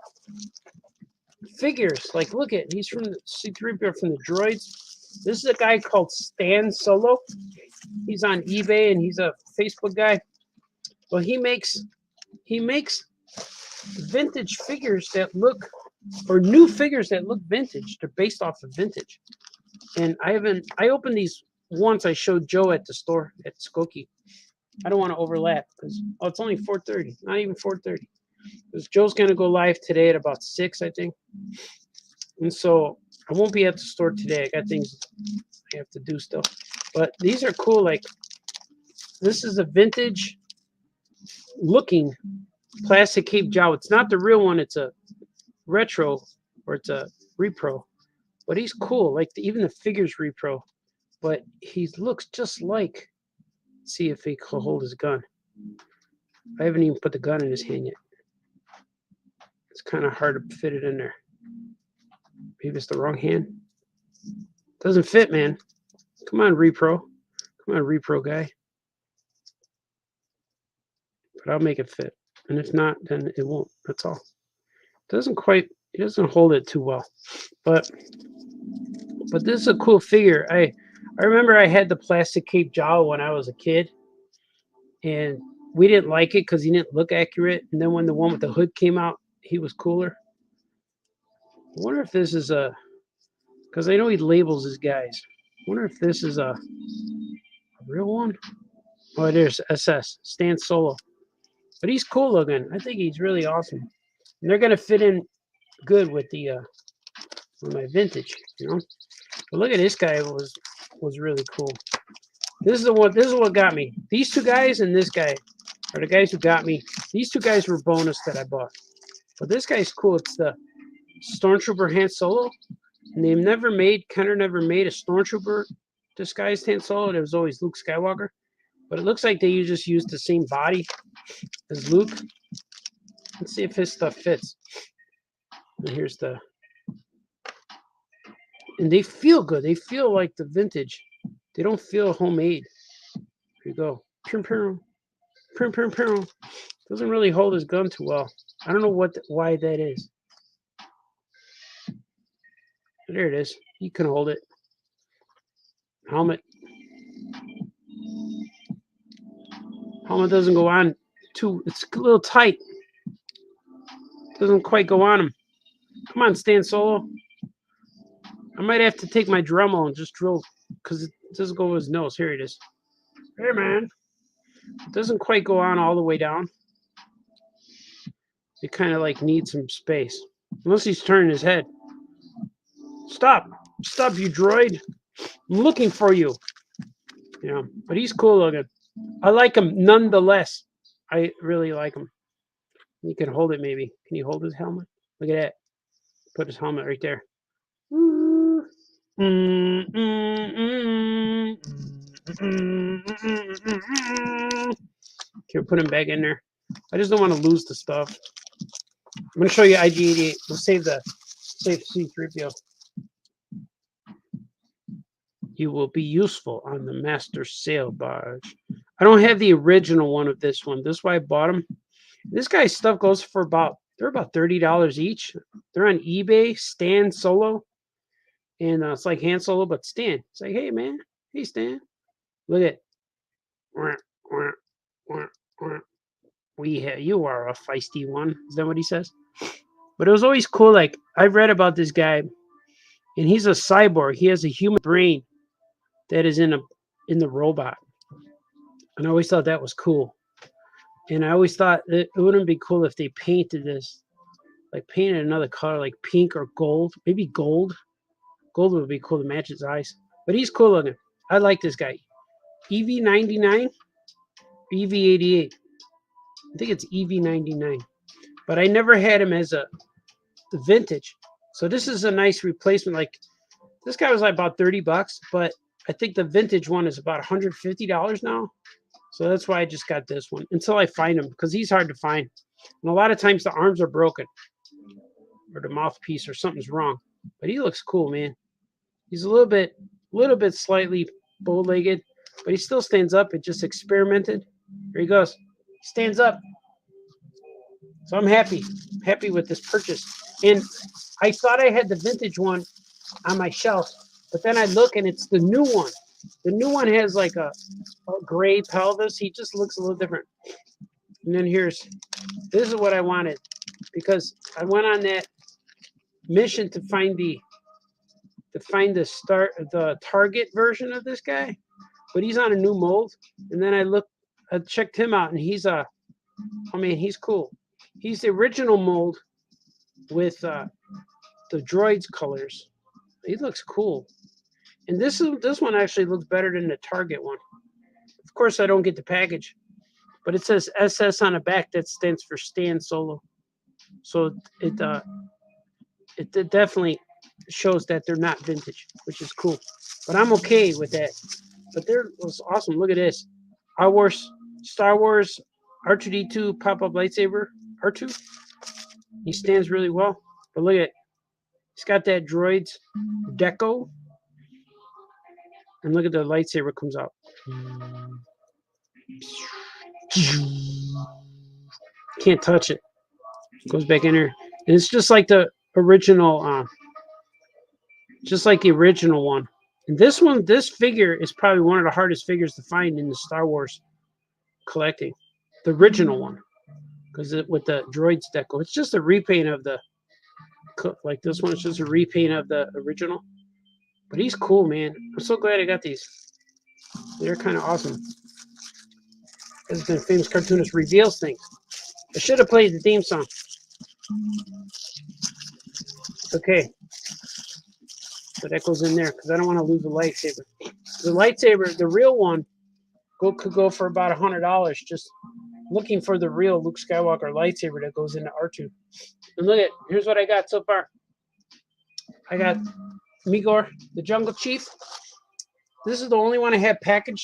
figures. Like, look at, he's from the C-3PO from the droids. This is a guy called Han Solo. He's on eBay and he's a Facebook guy. Well, he makes vintage figures that look, or new figures that look vintage. They're based off of vintage. And I opened these once. I showed Joe at the store at Skokie. I don't want to overlap because it's only 4:30, not even 4:30. Because Joe's gonna go live today at about 6, I think. And so I won't be at the store today. I got things I have to do still. But these are cool. Like, this is a vintage looking plastic Cape Jawa. It's not the real one. It's a retro, or it's a repro. But he's cool. Like, even the figure's repro. But he looks just like. Let's see if he can hold his gun. I haven't even put the gun in his hand yet. It's kind of hard to fit it in there. Maybe it's the wrong hand. Doesn't fit, man. Come on, repro. Come on, repro guy. But I'll make it fit. And if not, then it won't. That's all. Doesn't quite, it doesn't hold it too well. But this is a cool figure. I remember I had the plastic Cape Jawa when I was a kid. And we didn't like it because he didn't look accurate. And then when the one with the hood came out, he was cooler. I wonder if this is a, because I know he labels his guys. I wonder if this is a real one. Oh, it is SS, Han Solo. But he's cool looking. I think he's really awesome. And they're gonna fit in good with the with my vintage, you know. But look at this guy, was really cool. This is what got me. These two guys and this guy are the guys who got me. These two guys were bonus that I bought. But this guy's cool. It's the Stormtrooper Han Solo. And they've never made a Stormtrooper disguised Han Solo. There was always Luke Skywalker. But it looks like they just used the same body as Luke. Let's see if his stuff fits. And here's the... And they feel good. They feel like the vintage. They don't feel homemade. Here you go. Prum, prum. Prum, prum, prum. Doesn't really hold his gun too well. I don't know why that is. There it is. He can hold it. Helmet. Helmet doesn't go on too. It's a little tight. Doesn't quite go on him. Come on, Han Solo. I might have to take my Dremel and just drill because it doesn't go with his nose. Here it is. Hey, man. It doesn't quite go on all the way down. It kind of like needs some space. Unless he's turning his head. Stop. Stop, you droid. I'm looking for you. You know, but he's cool looking. I like him nonetheless. I really like him. You can hold it maybe. Can you hold his helmet? Look at that. Put his helmet right there. Can we put him back in there? I just don't want to lose the stuff. I'm going to show you IG-88. We'll save C-3PO. You will be useful on the master sail barge. I don't have the original one of this one. This is why I bought them. This guy's stuff goes for they're about $30 each. They're on eBay. Han Solo. And it's like Han Solo, but Stan. It's like, hey, man. Hey, Stan. Look at you are a feisty one. Is that what he says? But it was always cool. Like, I've read about this guy, and he's a cyborg. He has a human brain that is in the robot. And I always thought that was cool. And I always thought it wouldn't be cool if they painted this, like painted another color, like pink or gold. Maybe gold. Gold would be cool to match his eyes. But he's cool looking. I like this guy. EV99, EV88. I think it's EV99. But I never had him as the vintage. So this is a nice replacement. Like, this guy was like about $30, but I think the vintage one is about $150 now. So that's why I just got this one until I find him, because he's hard to find. And a lot of times the arms are broken or the mouthpiece or something's wrong. But he looks cool, man. He's a little bit slightly bow-legged, but he still stands up. It just experimented. There he goes. He stands up. So I'm happy with this purchase. And I thought I had the vintage one on my shelf, but then I look and it's the new one. The new one has like a gray pelvis. He just looks a little different. And then this is what I wanted, because I went on that mission to find the target version of this guy, but he's on a new mold. And then I checked him out, and he's he's cool. He's the original mold with the droids colors. He looks cool. And this one actually looks better than the Target one. Of course, I don't get the package, but it says SS on the back. That stands for Han Solo. So it definitely shows that they're not vintage, which is cool. But I'm okay with that. But they're awesome. Look at this. Star Wars R2-D2 pop-up lightsaber R2. He stands really well. But look at it. He's got that droid's deco. And look at the lightsaber comes out. Can't touch it. Goes back in there. And it's just like the original, one. And this figure is probably one of the hardest figures to find in the Star Wars collecting. The original one. Because with the droids deco. It's just a repaint of like this one is just a repaint of the original. But he's cool, man. I'm so glad I got these. They're kind of awesome. This has been Famous Cartoonist Reveals things. I should have played the theme song. Okay. So that goes in there because I don't want to lose the lightsaber. The lightsaber, the real one, could go for about $100. Just looking for the real Luke Skywalker lightsaber that goes into R2. And look here's what I got so far. I got Migor, the Jungle Chief. This is the only one I have packaged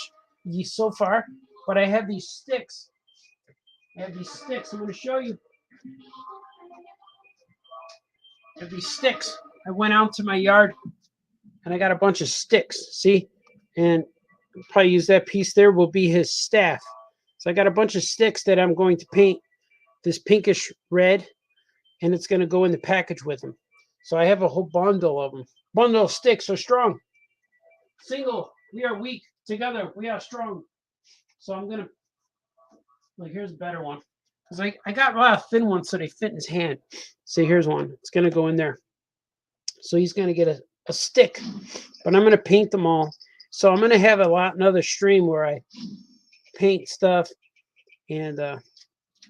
so far, but I have these sticks. I'm going to show you. I have these sticks. I went out to my yard and I got a bunch of sticks. See? And I'll probably use that piece there will be his staff. So I got a bunch of sticks that I'm going to paint this pinkish red, and it's going to go in the package with them. So I have a whole bundle of them. Bundle of sticks are strong. Single, we are weak. Together, we are strong. So I'm going to, here's a better one. Because I got a lot of thin ones so they fit in his hand. See, here's one. It's going to go in there. So he's going to get a stick. But I'm going to paint them all. So I'm going to have another stream where I paint stuff and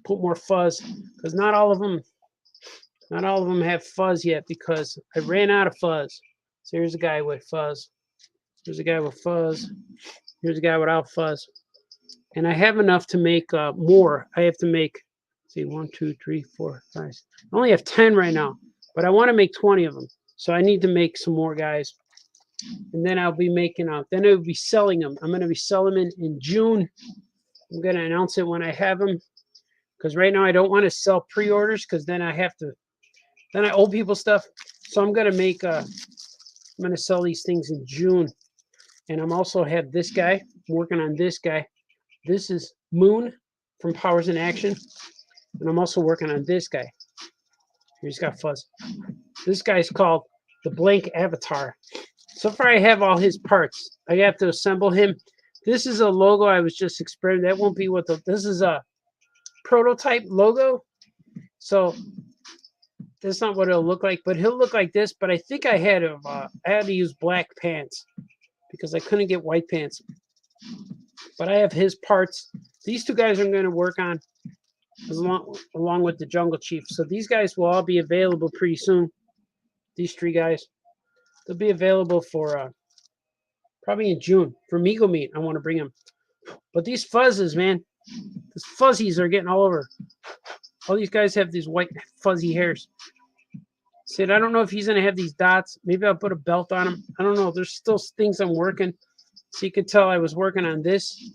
put more fuzz. Because not all of them have fuzz yet because I ran out of fuzz. So here's a guy with fuzz. Here's a guy with fuzz. Here's a guy without fuzz. And I have enough to make more. I have to make, 1, 2, 3, 4, 5. I only have 10 right now, but I want to make 20 of them. So I need to make some more guys. And then I'll be making then I'll be selling them. I'm going to be selling them in June. I'm going to announce it when I have them. Because right now I don't want to sell pre-orders because then I owe people stuff. So I'm going to make, I'm going to sell these things in June. And I'm also have this guy, I'm working on this guy. This is Moon from Powers in Action. And I'm also working on this guy. He's got fuzz. This guy's called the Blank Avatar. So far I have all his parts. I have to assemble him. This is a logo I was just experimenting. That won't be this is a prototype logo. So that's not what it'll look like, but he'll look like this. But I think I had to use black pants because I couldn't get white pants. But I have his parts. These two guys I'm going to work on along with the Jungle Chief. So these guys will all be available pretty soon. These three guys. They'll be available for probably in June. For Mego Meat, I want to bring them. But these fuzzes, man. These fuzzies are getting all over. All these guys have these white fuzzy hairs. Sid, I don't know if he's going to have these dots. Maybe I'll put a belt on him. I don't know. There's still things I'm working. So you could tell I was working on this.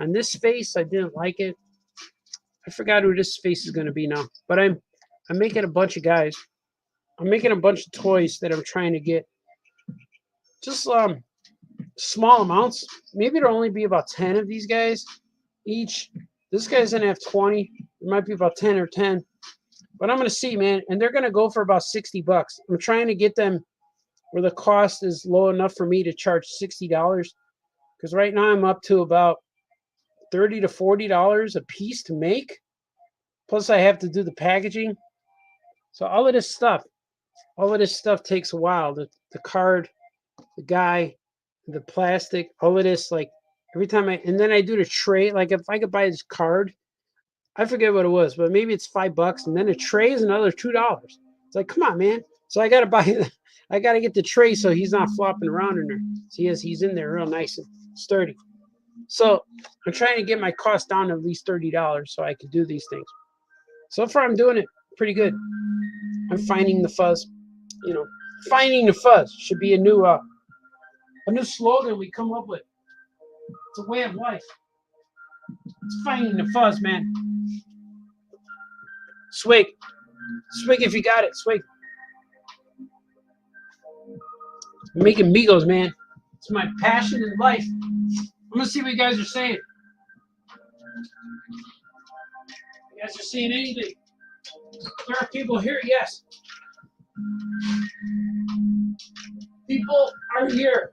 On this face, I didn't like it. I forgot who this face is going to be now. But I'm making a bunch of guys. I'm making a bunch of toys that I'm trying to get. Just small amounts. Maybe there'll only be about 10 of these guys each. This guy's going to have 20. It might be about 10 or 10. But I'm going to see, man. And they're going to go for about $60. I'm trying to get them where the cost is low enough for me to charge $60. Because right now I'm up to about $30 to $40 a piece to make. Plus I have to do the packaging. So all of this stuff takes a while. The card, the guy, the plastic, all of this, like every time and then I do the tray. Like if I could buy this card, I forget what it was, but maybe it's $5, and then a tray is another $2. It's like, come on, man. So I gotta get the tray so he's not flopping around in there. See, he's in there real nice and sturdy. So I'm trying to get my cost down to at least $30 so I can do these things. So far I'm doing it pretty good. I'm finding the fuzz. You know, finding the fuzz should be a new slogan we come up with. It's a way of life. It's finding the fuzz, man. Swig if you got it. Swig. I'm making Migos, man. It's my passion in life. I'm gonna see what you guys are saying. You guys are seeing anything? There are people here, yes. People are here.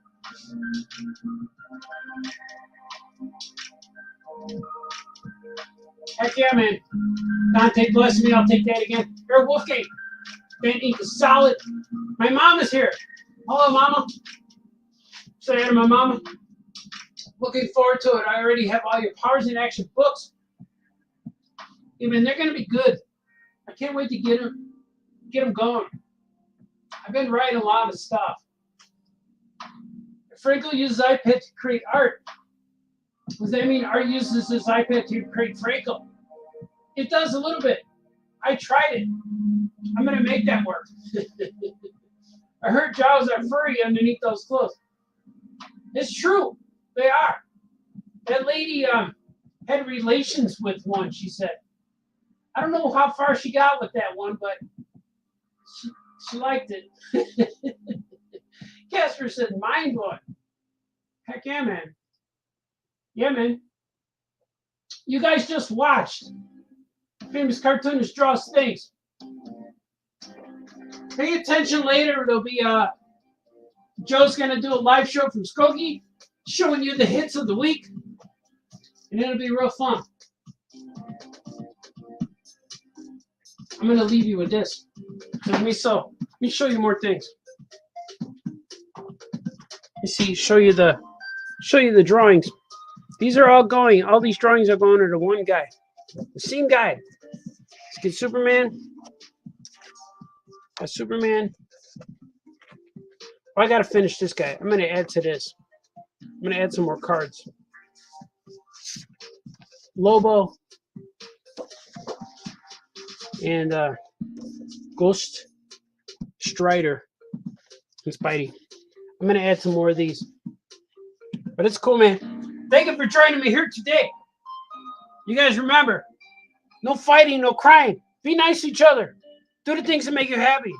Heck yeah, man. Dante, bless me. I'll take that again. You're Wolfgang. Ben Ink is solid. My mom is here. Hello, Mama. Say hi to my mama. Looking forward to it. I already have all your Powers in Action books. I mean, they're going to be good. I can't wait to get them going. I've been writing a lot of stuff. Frankel uses iPad to create art. Does that mean art uses his iPad to create Frankel? It does a little bit. I tried it. I'm going to make that work. I heard jaws are furry underneath those clothes. It's true. They are. That lady had relations with one, she said. I don't know how far she got with that one, but she liked it. Casper said, mind blowing. Heck yeah, man. Yeah, man. You guys just watched Famous Cartoonist Draws Things. Pay attention later. It'll be Joe's gonna do a live show from Skokie, showing you the hits of the week, and it'll be real fun. I'm gonna leave you with this. Let me show you more things. You see, show you the drawings. These are all going. All these drawings are going to the one guy, the same guy. Let's get Superman. Superman. Oh, I gotta finish this guy. I'm gonna add to this. I'm gonna add some more cards. Lobo and Ghost Strider and Spidey. I'm gonna add some more of these. But it's cool, man. Thank you for joining me here today. You guys remember, no fighting, no crying. Be nice to each other. Do the things that make you happy.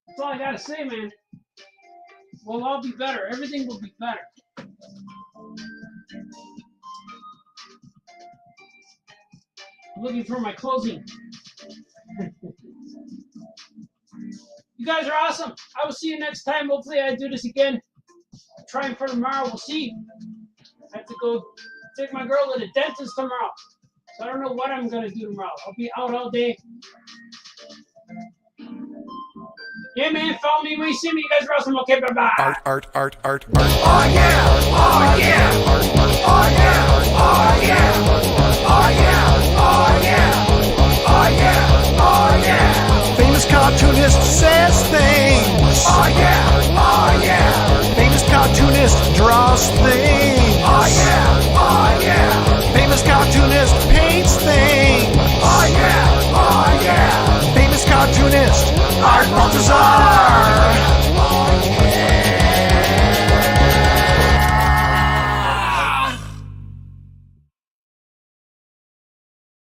That's all I gotta say, man. We'll all be better. Everything will be better. I'm looking for my closing. You guys are awesome. I will see you next time. Hopefully I do this again. I'm trying for tomorrow. We'll see. I have to go take my girl to the dentist tomorrow. So I don't know what I'm going to do tomorrow. I'll be out all day. Yeah, man. Follow me when you see me. You guys are awesome. Okay, bye-bye. Art. Oh yeah. Oh yeah. Oh yeah. Oh yeah. Oh yeah. Oh yeah. Oh yeah. Oh yeah. Famous cartoonist says things. Oh yeah. Oh yeah. Famous cartoonist draws things. Oh yeah. Oh yeah. Famous cartoonist paints things. Oh yeah. Oh yeah. Famous cartoonist Art Baltazar.